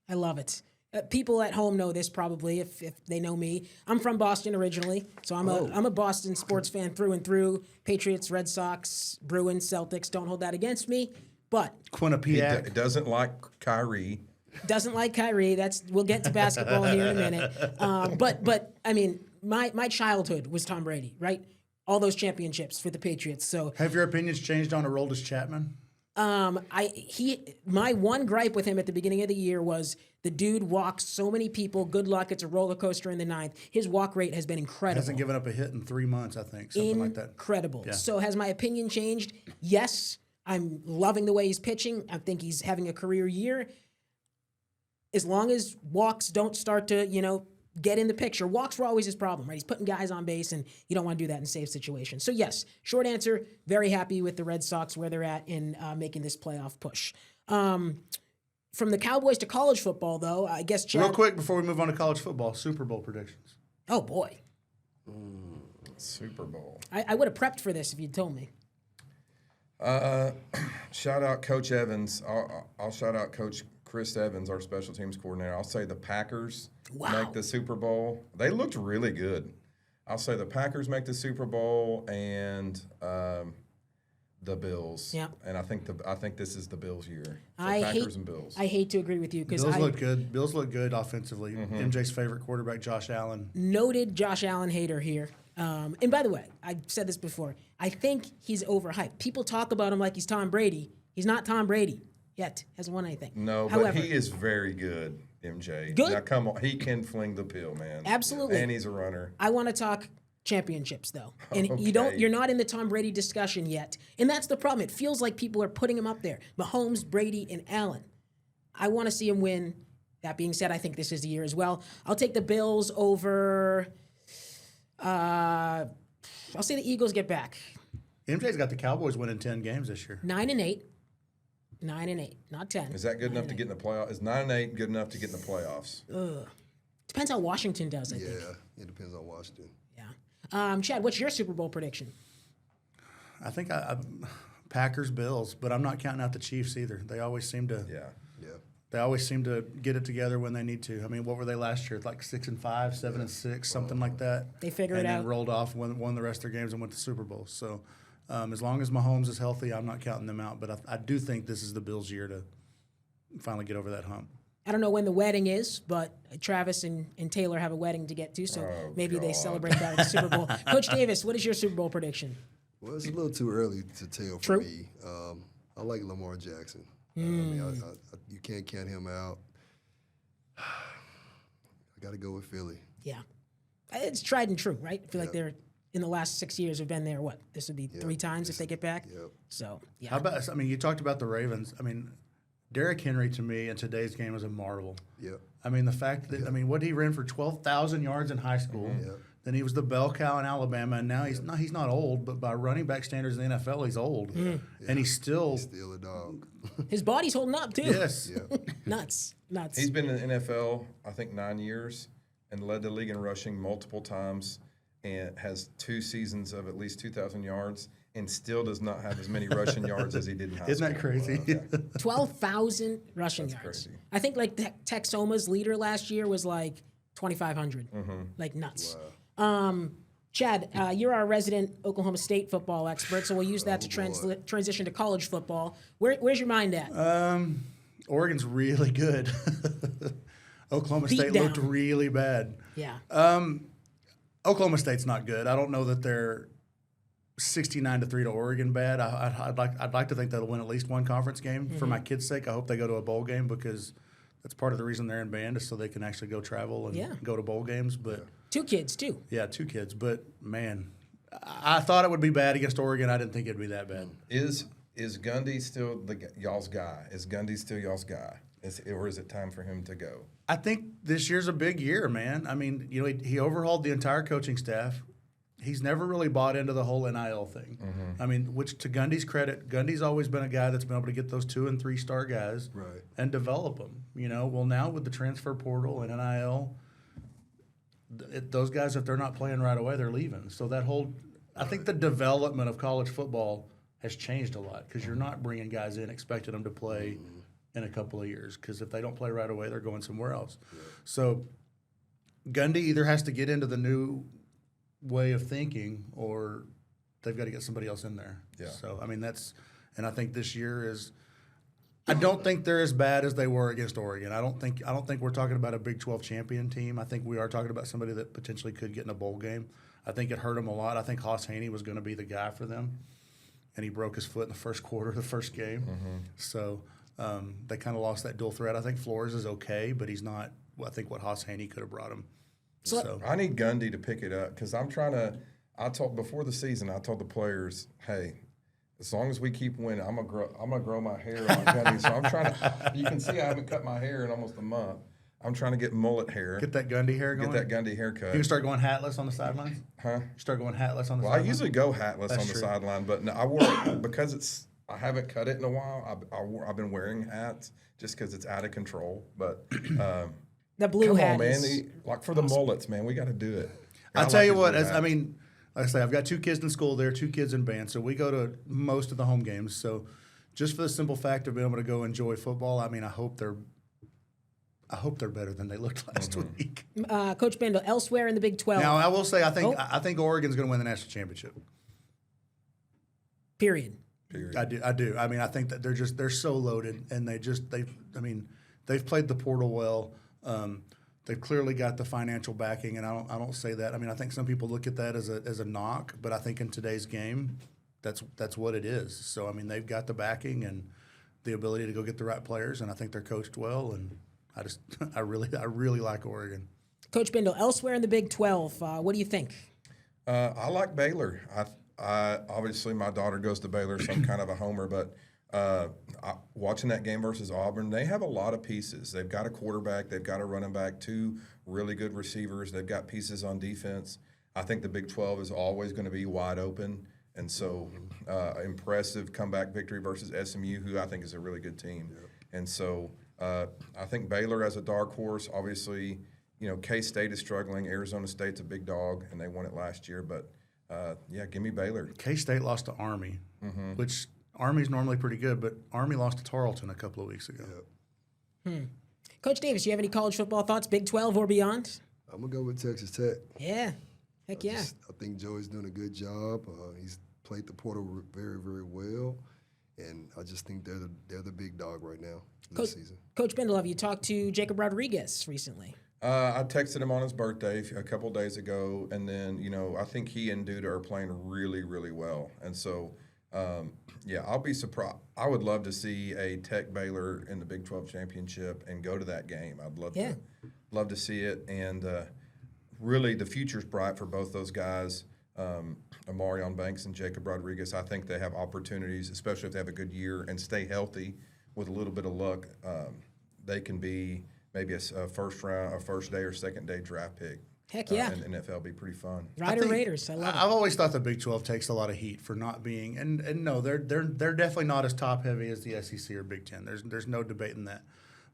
I love it. People at home know this probably if they know me. I'm from Boston originally, so I'm a Boston sports fan through and through. Patriots, Red Sox, Bruins, Celtics. Don't hold that against me. But He Quinnipiac. doesn't like Kyrie. doesn't like Kyrie. We'll get to basketball here in a minute. But I mean, my childhood was Tom Brady, right? All those championships for the Patriots. So Have your opinions changed on Aroldis Chapman? my one gripe with him at the beginning of the year was the dude walks so many people. Good luck. It's a roller coaster in the ninth. His walk rate has been incredible. Hasn't given up a hit in 3 months, I think, something like that. Incredible. Yeah. So has my opinion changed? Yes. I'm loving the way he's pitching. I think he's having a career year. As long as walks don't start to, get in the picture. Walks were always his problem, right? He's putting guys on base, and you don't want to do that in safe situations. So yes, short answer, very happy with the Red Sox where they're at in making this playoff push. From the Cowboys to college football, though, I guess Chad. Real quick before we move on to college football, Super Bowl predictions. Oh boy, Super Bowl. I would have prepped for this if you'd told me. Shout out Coach Evans. I'll shout out Coach Chris Evans, our special teams coordinator. I'll say the Packers make the Super Bowl. They looked really good. I'll say the Packers make the Super Bowl and the Bills. Yeah. And I think this is the Bills' year. So I Packers and Bills. I hate to agree with you because Bills look good. Bills look good offensively. Mm-hmm. MJ's favorite quarterback, Josh Allen. noted Josh Allen hater here. And by the way, I said this before. I think he's overhyped. People talk about him like he's Tom Brady. He's not Tom Brady yet. Hasn't won anything. No, However, but he is very good, MJ. Good. Now, come on. He can fling the pill, man. Absolutely. And he's a runner. I want to talk championships though, and Okay. you're not in the Tom Brady discussion yet, and that's the problem. It feels like people are putting him up there: Mahomes, Brady, and Allen. I want to see him win. That being said, I think this is the year as well. I'll take the Bills over. I'll say the Eagles get back. MJ's got the Cowboys winning 10 games this year. 9-8, not 10. Is that good enough to get in the playoffs? Is 9-8 good enough to get in the playoffs? Depends how Washington does. I Yeah, think. it depends on Washington. Yeah. Chad, what's your Super Bowl prediction? I think I Packers, Bills, but I'm not counting out the Chiefs either. They always seem to. Yeah. They always seem to get it together when they need to. I mean, what were they last year? Like 6-5, 7-6, something like that. They figure it and out. then rolled off, won the rest of their games, and went to Super Bowl. So, as long as Mahomes is healthy, I'm not counting them out. But I do think this is the Bills' year to finally get over that hump. I don't know when the wedding is, but Travis and Taylor have a wedding to get to, so maybe they God. celebrate that with the Super Bowl. Coach Davis, what is your Super Bowl prediction? Well, it's a little too early to tell for True. me. I like Lamar Jackson. I mean, you can't count him out. I got to go with Philly. Yeah. It's tried and true, right? I feel like they're, in the last 6 years, have been there, what? This would be 3 times if they get back? Yep. So, yeah. How about? I mean, you talked about the Ravens. I mean, Derrick Henry to me in today's game is a marvel. Yep. I mean, the fact that what he ran for 12,000 yards in high school. Yep. Then he was the bell cow in Alabama, and now he's not old, but by running back standards in the NFL, he's old, and he's still Still a dog. His body's holding up, too. yes. Yeah. Nuts. He's been in the NFL, I think, 9 years and led the league in rushing multiple times and has 2 seasons of at least 2,000 yards and still does not have as many rushing yards as he did in high Isn't school. that crazy? 12,000 rushing That's yards. crazy. I think, like, Texoma's leader last year was, like, 2,500. Like, nuts. Chad, you're our resident Oklahoma State football expert, so we'll use that to transition to college football. Where's your mind at? Oregon's really good. Oklahoma Beat State down. looked really bad. Yeah. Oklahoma State's not good. I don't know that they're 69-3 to Oregon bad. I'd like to think they'll win at least one conference game. For my kids' sake, I hope they go to a bowl game because that's part of the reason they're in band is so they can actually go travel and go to bowl games. But 2 kids, too. yeah, 2 kids. But man, I thought it would be bad against Oregon. I didn't think it'd be that bad. Is Gundy still y'all's guy? Is Gundy still y'all's guy? Or is it time for him to go? I think this year's a big year, man. I mean, he overhauled the entire coaching staff. He's never really bought into the whole NIL thing. I mean, which to Gundy's credit, Gundy's always been a guy that's been able to get those 2- and 3-star guys Right. and develop them. Well, now with the transfer portal and NIL, those guys, if they're not playing right away, they're leaving. So I think the development of college football has changed a lot because you're not bringing guys in expecting them to play in a couple of years because if they don't play right away, they're going somewhere else. So Gundy either has to get into the new way of thinking or they've got to get somebody else in there. Yeah. So, I mean, and I think this year is I don't think they're as bad as they were against Oregon. I don't think we're talking about a Big 12 champion team. I think we are talking about somebody that potentially could get in a bowl game. I think it hurt them a lot. I think Haas Haney was going to be the guy for them, and he broke his foot in the first quarter of the first game. So they kind of lost that dual threat. I think Flores is okay, but he's not. I think what Haas Haney could have brought him. So I need Gundy to pick it up because I told before the season, I told the players, hey, as long as we keep winning, I'm gonna grow my hair on Gundy. So I'm trying to. You can see I haven't cut my hair in almost a month. I'm trying to get mullet hair. get that Gundy hair going. Get that Gundy haircut. You can start going hatless on the sidelines. Huh? You start going hatless on the Well, I sidelines. usually go hatless That's on the true. sideline, but no, I wore because I haven't cut it in a while. I've been wearing hats just because it's out of control. But The blue come hat on, man! is Like for the mullets, man, we got to do it. I'll I tell like you these what, blue like hats. I say, I've got 2 kids in school there, 2 kids in band, so we go to most of the home games. So just for the simple fact of being able to go enjoy football, I mean, I hope they're better than they looked last week. Coach Bendel, elsewhere in the Big 12. Now, I will say, I Oh. think Oregon's going to win the national championship. Period. Period. I do. I mean, I think that they're so loaded, and they've played the portal well. They've clearly got the financial backing, and I don't say that. I mean, I think some people look at that as a knock, but I think in today's game, that's what it is. So I mean, they've got the backing and the ability to go get the right players, and I think they're coached well. And I really like Oregon. Coach Bendel, elsewhere in the Big 12, what do you think? I like Baylor. I obviously my daughter goes to Baylor, so I'm kind of a homer. But watching that game versus Auburn, they have a lot of pieces. They've got a quarterback, they've got a running back, 2 really good receivers. They've got pieces on defense. I think the Big 12 is always going to be wide open, and so impressive comeback victory versus SMU, who I think is a really good team. And so I think Baylor as a dark horse. Obviously, K-State is struggling. Arizona State's a big dog, and they won it last year. But yeah, give me Baylor. K-State lost to Army, which Army's normally pretty good, but Army lost to Tarleton a couple of weeks ago. Coach Davis, you have any college football thoughts, Big 12 or beyond? I'm gonna go with Texas Tech. Yeah. Heck yeah. I think Joey's doing a good job. He's played the portal very, very well, and I just think they're the big dog right now this season. Coach Bendel, have you talked to Jacob Rodriguez recently? I texted him on his birthday a couple days ago, and then I think he and Duda are playing really, really well, and so yeah, I'll be surprised. I would love to see a Tech Baylor in the Big 12 championship and go to that game. I'd love to see it, and really the future's bright for both those guys, Amarion Banks and Jacob Rodriguez. I think they have opportunities, especially if they have a good year and stay healthy with a little bit of luck. They can be maybe a first day or second day draft pick. Heck yeah. In the NFL be pretty fun. Rider Raiders, I love it. I've always thought the Big 12 takes a lot of heat for not being, and no, they're definitely not as top heavy as the SEC or Big 10. There's no debating that.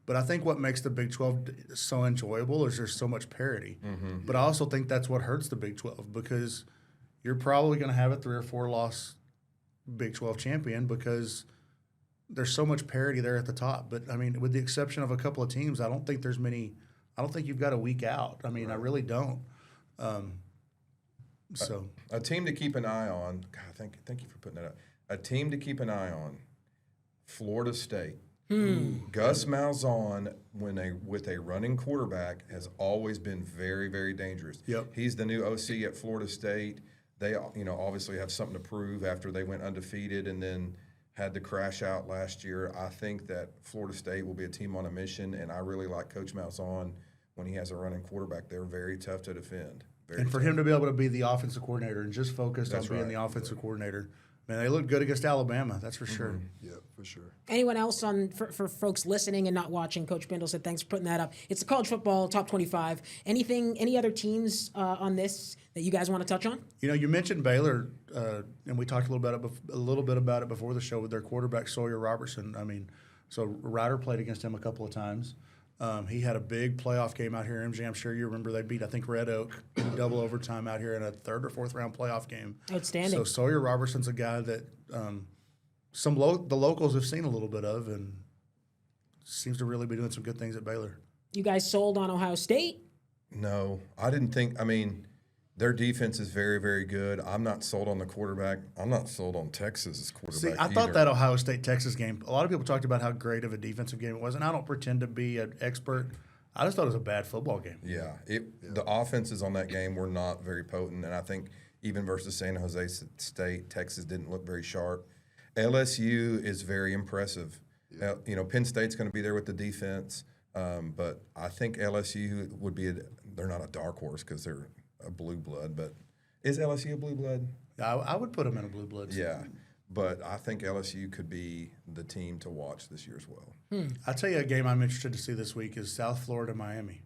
But I think what makes the Big 12 so enjoyable is there's so much parity. But I also think that's what hurts the Big 12 because you're probably going to have a 3 or 4 loss Big 12 champion because there's so much parity there at the top. But I mean, with the exception of a couple of teams, I don't think there's many. I don't think you've got a week out. I mean, I really don't. So a team to keep an eye on. God, thank you for putting that up. A team to keep an eye on. Florida State. Gus Malzahn, with a running quarterback, has always been very, very dangerous. Yep. He's the new OC at Florida State. They obviously have something to prove after they went undefeated and then had to crash out last year. I think that Florida State will be a team on a mission, and I really like Coach Malzahn when he has a running quarterback. They're very tough to defend. And for him to be able to be the offensive coordinator and just focused on That's being right. the offensive coordinator, man, they looked good against Alabama. That's for sure. Yeah, for sure. Anyone else for folks listening and not watching? Coach Bendel said thanks for putting that up. It's the college football top 25. Any other teams on this that you guys want to touch on? You mentioned Baylor, and we talked a little bit about it before the show with their quarterback Sawyer Robertson. I mean, so Ryder played against him a couple of times. He had a big playoff game out here, MJ. I'm sure you remember they beat, I think, Red Oak in double overtime out here in a 3rd or 4th round playoff game. Outstanding. So Sawyer Robertson's a guy that the locals have seen a little bit of and seems to really be doing some good things at Baylor. You guys sold on Ohio State? No, I didn't think. I mean, Their defense is very, very good. I'm not sold on the quarterback. I'm not sold on Texas's quarterback. See, I thought that Ohio State-Texas game, a lot of people talked about how great of a defensive game it was, and I don't pretend to be an expert. I just thought it was a bad football game. Yeah, the offenses on that game were not very potent, and I think even versus San Jose State, Texas didn't look very sharp. LSU is very impressive. Yeah. Penn State's going to be there with the defense, but I think LSU would be they're not a dark horse because they're a blue blood, but is LSU a blue blood? I would put them in a blue blood. Yeah, but I think LSU could be the team to watch this year as well. I'll tell you a game I'm interested to see this week is South Florida, Miami.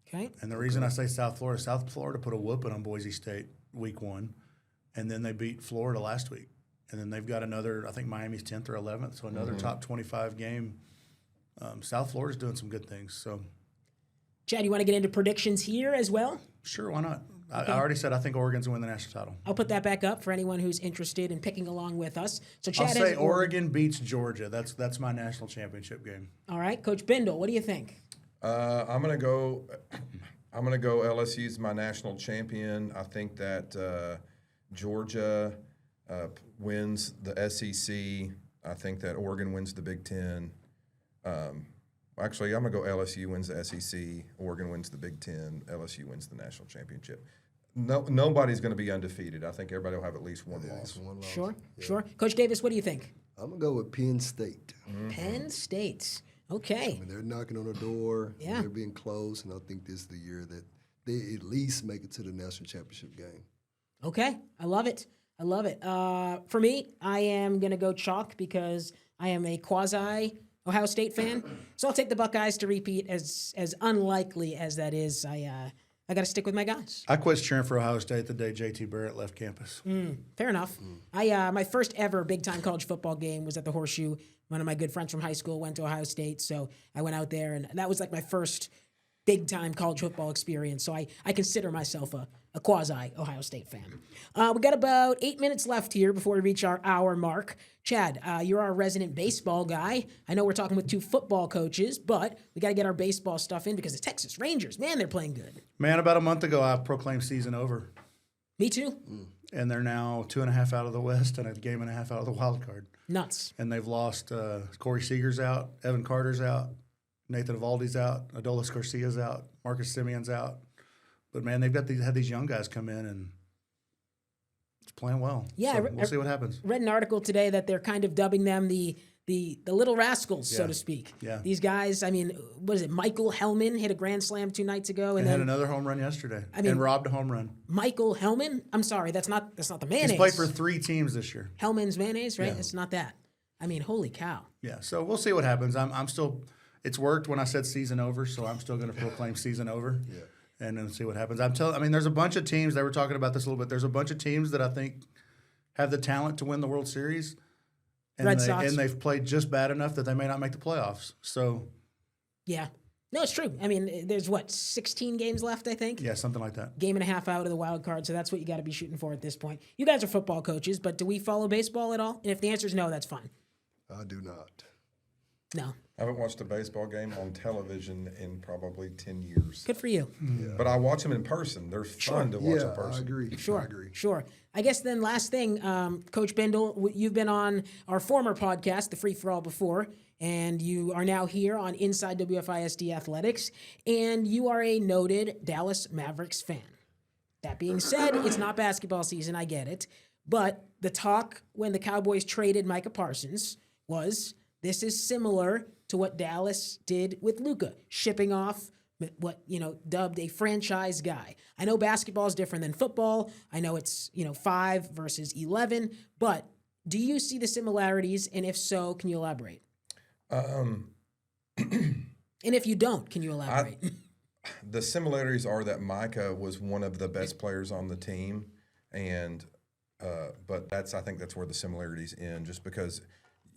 Okay. And the reason I say South Florida put a whooping on Boise State week 1, and then they beat Florida last week. And then they've got another, I think Miami's 10th or 11th, so another top 25 game. South Florida's doing some good things. So, Chad, you want to get into predictions here as well? sure, why not? I already said I think Oregon's going to win the national title. I'll put that back up for anyone who's interested in picking along with us. So I'll Chad say has Oregon beats Georgia. That's my national championship game. All right, Coach Bindle, what do you think? I'm gonna go LSU's my national champion. I think that Georgia wins the SEC. I think that Oregon wins the Big Ten. Actually, I'm gonna go LSU wins the SEC. Oregon wins the Big Ten. LSU wins the national championship. Nobody's gonna be undefeated. I think everybody will have at least one loss. Sure. Coach Davis, what do you think? I'm going to go with Penn State. Penn State. Okay. I mean, they're knocking on the door. Yeah. They're being close, and I think this is the year that they at least make it to the national championship game. Okay. I love it. For me, I am going to go chalk because I am a quasi Ohio State fan. So I'll take the Buckeyes to repeat. As unlikely as that is, I got to stick with my guys. I quit cheering for Ohio State the day JT Barrett left campus. Fair enough. My first ever big time college football game was at the Horseshoe. One of my good friends from high school went to Ohio State, so I went out there, and that was like my first big time college football experience. So I consider myself a quasi Ohio State fan. We got about 8 minutes left here before we reach our hour mark. Chad, you're our resident baseball guy. I know we're talking with two football coaches, but we got to get our baseball stuff in because the Texas Rangers, man, they're playing good. Man, about a month ago, I proclaimed season over. Me too. And they're now 2.5 out of the West and a game and a half out of the wild card. Nuts. And they've lost Corey Seager's out, Evan Carter's out, Nathan Eovaldi's out, Adolis Garcia's out, Marcus Simeon's out. But man, they've got had these young guys come in and it's playing well. Yeah, so we'll see what happens. Read an article today that they're kind of dubbing them the little rascals, so Yeah. to speak. Yeah. These guys, I mean, what is it? Michael Hellman hit a grand slam 2 nights ago, And and had then another home run yesterday. mean- and robbed a home run. Michael Hellman. I'm sorry, that's not the mayonnaise. He's played for 3 teams this year. Hellman's mayonnaise, right? Yeah. It's not that. I mean, holy cow. Yeah, so we'll see what happens. I'm still. It's worked when I said season over, so I'm still going to proclaim season over. Yeah. And then see what happens. I mean, there's a bunch of teams. They were talking about this a little bit. There's a bunch of teams that I think have the talent to win the World Series. And Red Sox. And they've played just bad enough that they may not make the playoffs. So, Yeah. No, it's true. I mean, there's 16 games left, I think? yeah, something like that. Game and a half out of the wild card, so that's what you got to be shooting for at this point. You guys are football coaches, but do we follow baseball at all? And if the answer is no, that's fine. I do not. No. I haven't watched a baseball game on television in probably 10 years. Good for you. But I watch them in person. They're fun to watch in Yeah, person. I agree. Sure. I agree. Sure. I guess then last thing, Coach Bindle, you've been on our former podcast, The Free For All, before, and you are now here on Inside WFISD Athletics, and you are a noted Dallas Mavericks fan. That being said, it's not basketball season, I get it, but the talk when the Cowboys traded Micah Parsons was this is similar to what Dallas did with Luka, shipping off what, dubbed a franchise guy. I know basketball is different than football. I know it's, 5 versus 11, but do you see the similarities? And if so, can you elaborate? And if you don't, can you elaborate? The similarities are that Micah was one of the best players on the team, and but I think that's where the similarities end, just because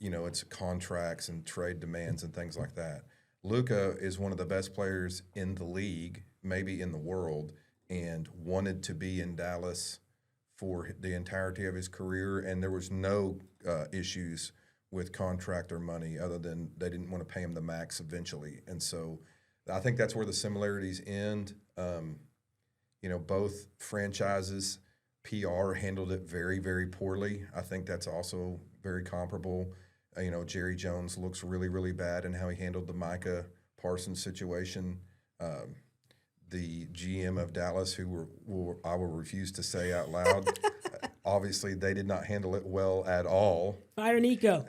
it's contracts and trade demands and things like that. Luka is one of the best players in the league, maybe in the world, and wanted to be in Dallas for the entirety of his career, and there was no issues with contract or money other than they didn't want to pay him the max eventually. And so I think that's where the similarities end. both franchises PR handled it very, very poorly. I think that's also very comparable. Jerry Jones looks really, really bad in how he handled the Micah Parsons situation. The GM of Dallas, who I will refuse to say out loud, obviously they did not handle it well at all. Fire Nico.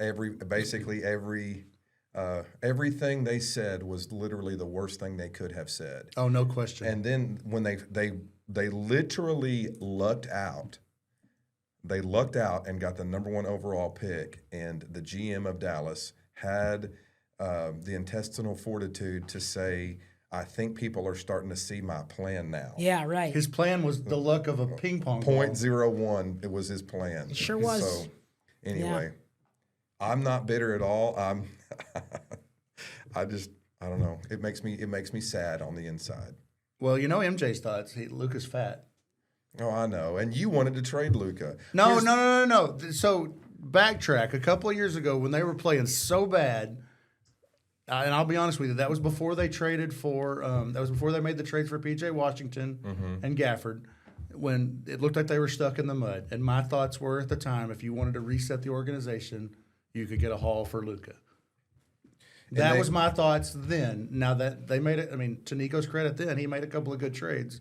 Everything they said was literally the worst thing they could have said. Oh, no question. And then when they literally lucked out. They lucked out and got the number 1 overall pick, and the GM of Dallas had the intestinal fortitude to say, I think people are starting to see my plan now. Yeah, right. His plan was the luck of a ping pong ball. 0.01, it was his plan. It sure was. So, anyway, I'm not bitter at all. I don't know. It makes me sad on the inside. Well, MJ's thoughts. Luka's fat. Oh, I know. And you wanted to trade Luka. No. So backtrack. A couple of years ago when they were playing so bad, and I'll be honest with you, that was before they traded for. That was before they made the trades for P.J. Washington and Gafford, when it looked like they were stuck in the mud. And my thoughts were at the time, if you wanted to reset the organization, you could get a haul for Luka. That was my thoughts then. Now that they made it, to Nico's credit, then he made a couple of good trades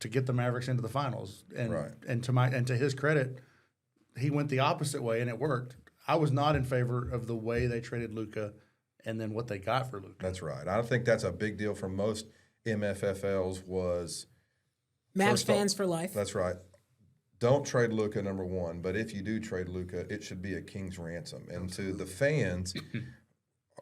to get the Mavericks into the finals. And right. and to his credit, he went the opposite way and it worked. I was not in favor of the way they traded Luka and then what they got for Luka. That's right. I think that's a big deal for most MFFLs was Mavs fans for life. That's right. Don't trade Luka, number 1, but if you do trade Luka, it should be a king's ransom. And to the fans,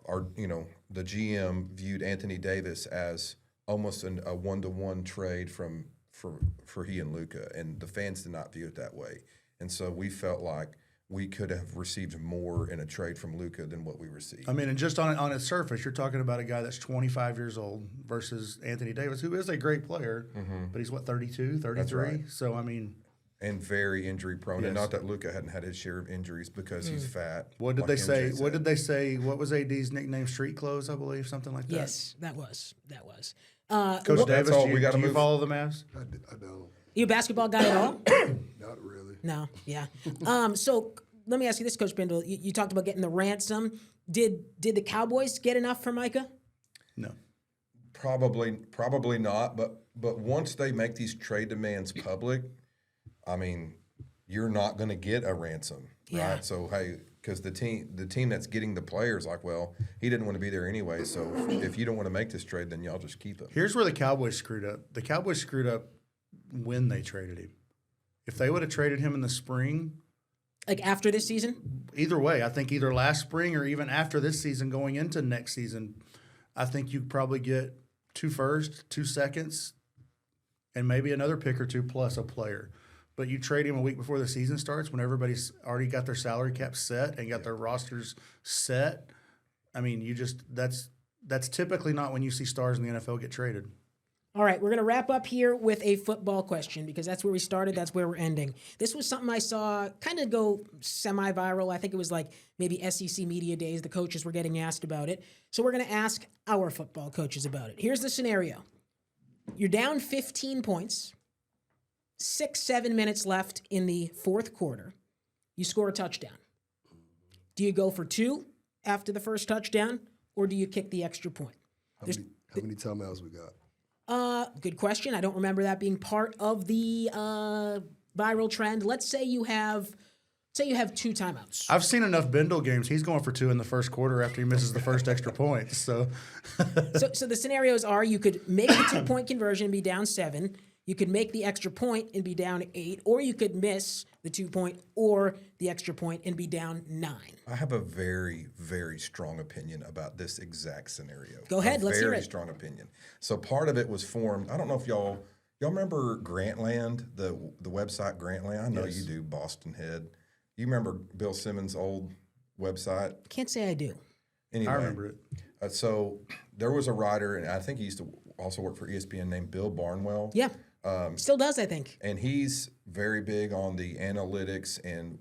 the GM viewed Anthony Davis as almost a 1-to-1 trade for he and Luka, and the fans did not view it that way. And so we felt like we could have received more in a trade from Luka than what we received. And just on its surface, you're talking about a guy that's 25 years old versus Anthony Davis, who is a great player, but he's 32, 33? That's right. So, and very injury prone. Yes. And not that Luka hadn't had his share of injuries because he's fat. What did like they MJ say? said. What did they say? What was AD's nickname? Street clothes, I believe, something like that. Yes, that was. Coach Davis, all. do We gotta you move. follow the Mavs? I don't. You a basketball guy at all? Not really. No, yeah. So let me ask you this, Coach Bindle. You talked about getting the ransom. Did the Cowboys get enough for Micah? No. Probably not. But once they make these trade demands public, you're not going to get a ransom, Yeah. right? So hey, because the team that's getting the players, he didn't want to be there anyway. So if you don't want to make this trade, then y'all just keep him. Here's where the Cowboys screwed up. The Cowboys screwed up when they traded him. If they would have traded him in the spring, Like after this season? either way, I think either last spring or even after this season going into next season, I think you probably get 2 firsts, 2 seconds, and maybe another pick or 2 plus a player. But you trade him a week before the season starts when everybody's already got their salary cap set and got their rosters set. That's typically not when you see stars in the NFL get traded. All right, we're going to wrap up here with a football question because that's where we started. That's where we're ending. This was something I saw kind of go semi-viral. I think it was like maybe SEC Media Days. The coaches were getting asked about it. So we're going to ask our football coaches about it. Here's the scenario. You're down 15 points, 6-7 minutes left in the fourth quarter. You score a touchdown. Do you go for 2 after the first touchdown, or do you kick the extra point? How many timeouts we got? Good question. I don't remember that being part of the viral trend. Let's say you have 2 timeouts. I've seen enough Bindle games. He's going for 2 in the first quarter after he misses the first extra point. So So the scenarios are you could make the 2-point conversion and be down 7. You could make the extra point and be down 8, or you could miss the 2-point or the extra point and be down 9. I have a very, very strong opinion about this exact scenario. Go ahead, let's hear it. Very strong opinion. So part of it was formed. I don't know if y'all remember Grantland, the website Grantland. I know Yes. you do, Boston Head. You remember Bill Simmons' old website? Can't say I do. Anyway, I remember it. So there was a writer, and I think he used to also work for ESPN, named Bill Barnwell. Yeah. Still does, I think. And he's very big on the analytics and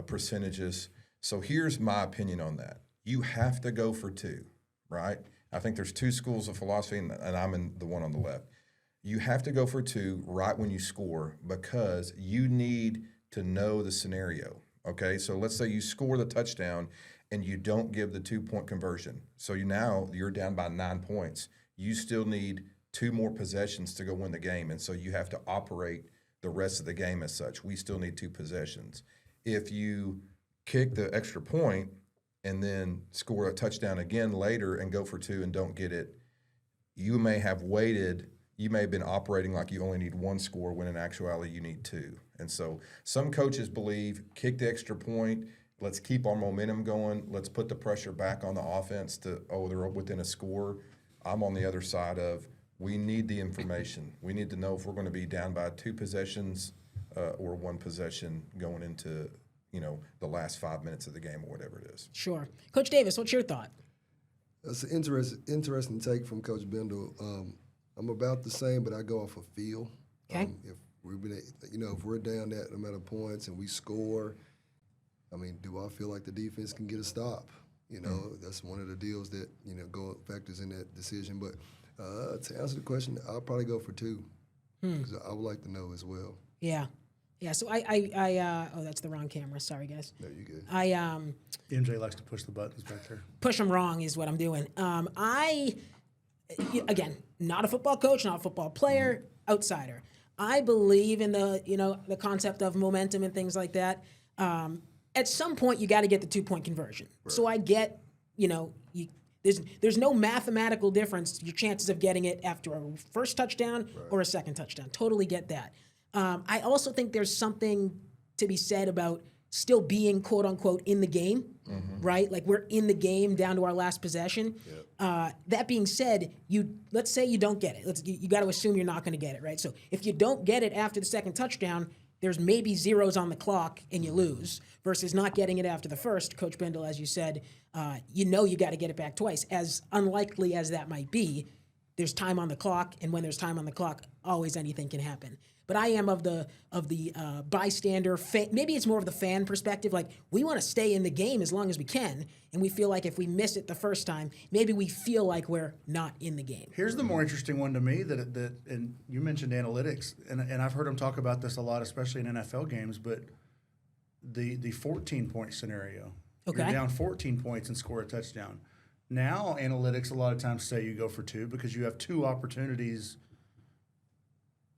percentages. So here's my opinion on that. You have to go for 2, right? I think there's 2 schools of philosophy, and I'm in the one on the left. you have to go for 2 right when you score because you need to know the scenario. Okay, so let's say you score the touchdown and you don't give the 2-point conversion. So you're down by 9 points. You still need 2 more possessions to go win the game, and so you have to operate the rest of the game as such. We still need 2 possessions. If you kick the extra point and then score a touchdown again later and go for 2 and don't get it, you may have waited. You may have been operating like you only need 1 score when in actuality you need 2. And so some coaches believe kick the extra point, let's keep our momentum going, let's put the pressure back on the offense they're within a score. I'm on the other side of we need the information. We need to know if we're going to be down by 2 possessions or 1 possession going into the last 5 minutes of the game or whatever it is. Sure. Coach Davis, what's your thought? That's an interesting take from Coach Bendel. I'm about the same, but I go off of feel. Okay. If we're down that amount of points and we score, I mean, do I feel like the defense can get a stop? That's one of the deals that factors in that decision. But to answer the question, I'll probably go for 2 because I would like to know as well. Yeah. Yeah, so I that's the wrong camera. Sorry, guys. No, you good. MJ likes to push the buttons back there. Push them wrong is what I'm doing. Again, not a football coach, not a football player, outsider. I believe in the concept of momentum and things like that. At some point, you got to get the 2-point conversion. Right. So I get, there's no mathematical difference. Your chances of getting it after a first touchdown or a second touchdown. Totally get that. I also think there's something to be said about still being quote unquote in the game, right? Like we're in the game down to our last possession. Yep. That being said, let's say you don't get it. You got to assume you're not going to get it, right? So if you don't get it after the second touchdown, there's maybe zeros on the clock and you lose versus not getting it after the first. Coach Bendel, as you said, you got to get it back twice. As unlikely as that might be, there's time on the clock, and when there's time on the clock, always anything can happen. But I am of the bystander. Maybe it's more of the fan perspective. Like we want to stay in the game as long as we can, and we feel like if we miss it the first time, maybe we feel like we're not in the game. Here's the more interesting one to me that and you mentioned analytics, and I've heard them talk about this a lot, especially in NFL games. But the 14-point scenario, okay, you're down 14 points and score a touchdown. Now analytics a lot of times say you go for 2 because you have 2 opportunities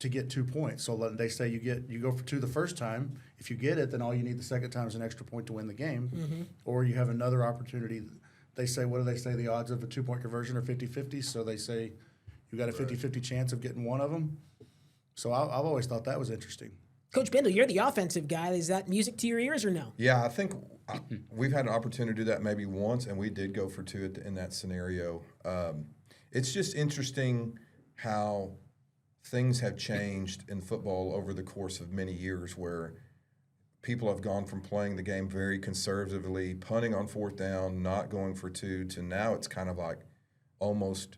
to get 2 points. So they say you go for 2 the first time. If you get it, then all you need the second time is an extra point to win the game. Mm-hmm. Or you have another opportunity. They say, what do they say? The odds of a 2-point conversion are 50-50. So they say you got a 50-50 chance of getting one of them. So I've always thought that was interesting. Coach Bendel, you're the offensive guy. Is that music to your ears or no? Yeah, I think we've had an opportunity to do that maybe once, and we did go for 2 in that scenario. It's just interesting how things have changed in football over the course of many years where people have gone from playing the game very conservatively, punting on 4th down, not going for 2, to now it's kind of like almost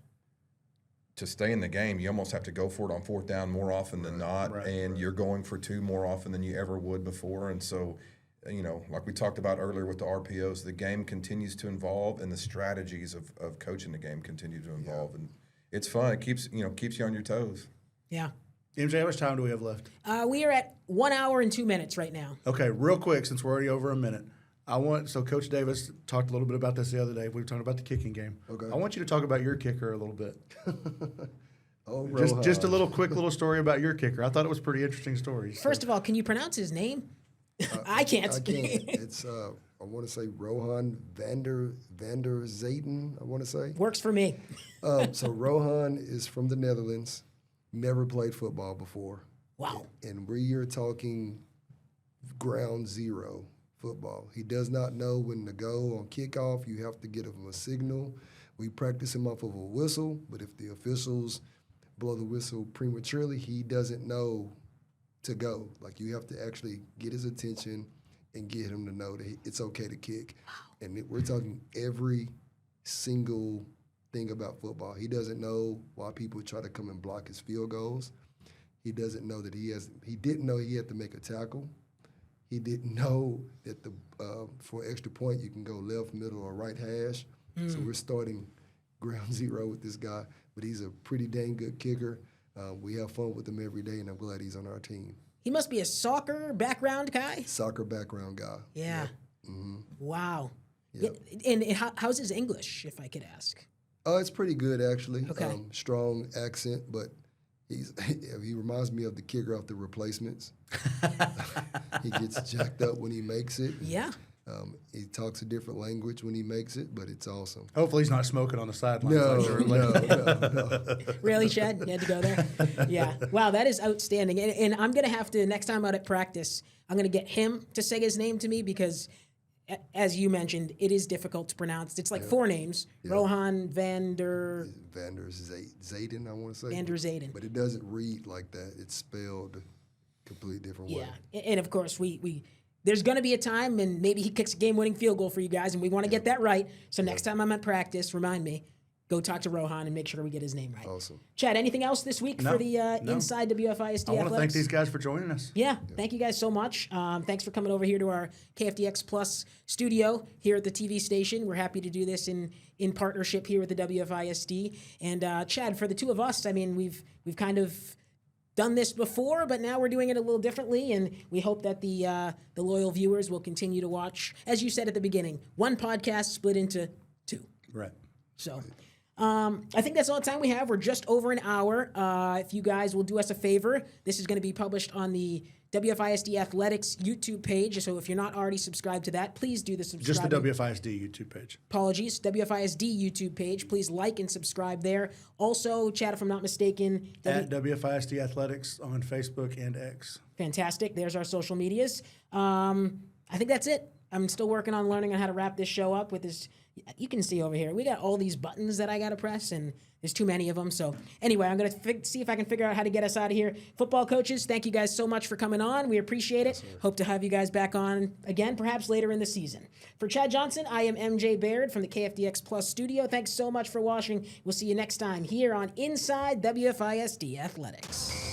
to stay in the game, you almost have to go for it on 4th down more often than not, and you're going for 2 more often than you ever would before. And so, like we talked about earlier with the RPOs, the game continues to evolve, and the strategies of coaching the game continue to evolve. And it's fun. It keeps you on your toes. Yeah. MJ, how much time do we have left? We are at 1 hour and 2 minutes right now. Okay, real quick, since we're already over a minute. So Coach Davis talked a little bit about this the other day. We were talking about the kicking game. Okay. I want you to talk about your kicker a little bit. Just a quick little story about your kicker. I thought it was a pretty interesting story. First of all, can you pronounce his name? I can't. I can't. It's I want to say Rohan Vander Zayden. I want to say works for me. So Rohan is from the Netherlands. Never played football before. Wow. And we're talking ground zero football. He does not know when to go on kickoff. You have to give him a signal. We practice him off of a whistle, but if the officials blow the whistle prematurely, he doesn't know to go. Like you have to actually get his attention and get him to know that it's okay to kick. And we're talking every single thing about football. He doesn't know why people try to come and block his field goals. He doesn't know that he didn't know he had to make a tackle. He didn't know that for an extra point you can go left, middle, or right hash. So we're starting ground zero with this guy, but he's a pretty dang good kicker. We have fun with him every day, and I'm glad he's on our team. He must be a soccer background guy. Soccer background guy. Yeah. Wow. Yep. And how's his English, if I could ask? It's pretty good, actually. Okay. Strong accent, but he reminds me of the kicker off The Replacements. He gets jacked up when he makes it. Yeah. He talks a different language when he makes it, but it's awesome. Hopefully he's not smoking on the sidelines. No. Really, Chad? You had to go there? Yeah. Wow, that is outstanding. And I'm going to have to, next time out at practice, I'm going to get him to say his name to me because, as you mentioned, it is difficult to pronounce. It's like 4 names. Yeah. Rohan Vander Zayden, I want to say. Vander Zayden. But it doesn't read like that. It's spelled a completely different way. Yeah. And of course, we there's going to be a time, and maybe he kicks a game-winning field goal for you guys, and we want to get that right. So next time I'm at practice, remind me, go talk to Rohan and make sure we get his name right. Awesome. Chad, anything else this week for the Inside WFISD I want to Athletics? thank these guys for joining us. Yeah, thank you guys so much. Thanks for coming over here to our KFDX Plus studio here at the TV station. We're happy to do this in partnership here with the WFISD. And Chad, for the two of us, I mean, we've kind of done this before, but now we're doing it a little differently, and we hope that the loyal viewers will continue to watch. As you said at the beginning, one podcast split into 2. Right. So I think that's all the time we have. We're just over an hour. If you guys will do us a favor, this is going to be published on the WFISD Athletics YouTube page. So if you're not already subscribed to that, please do the subscribe. Just the WFISD YouTube page. Apologies, WFISD YouTube page. Please like and subscribe there. Also, Chad, if I'm not mistaken, At WFISD Athletics on Facebook and X. fantastic. There's our social medias. I think that's it. I'm still working on learning on how to wrap this show up with this. You can see over here, we got all these buttons that I got to press, and there's too many of them. So anyway, I'm going to see if I can figure out how to get us out of here. Football coaches, thank you guys so much for coming on. We appreciate it. Hope to have you guys back on again, perhaps later in the season. For Chad Johnson, I am MJ Baird from the KFDX Plus studio. Thanks so much for watching. We'll see you next time here on Inside WFISD Athletics.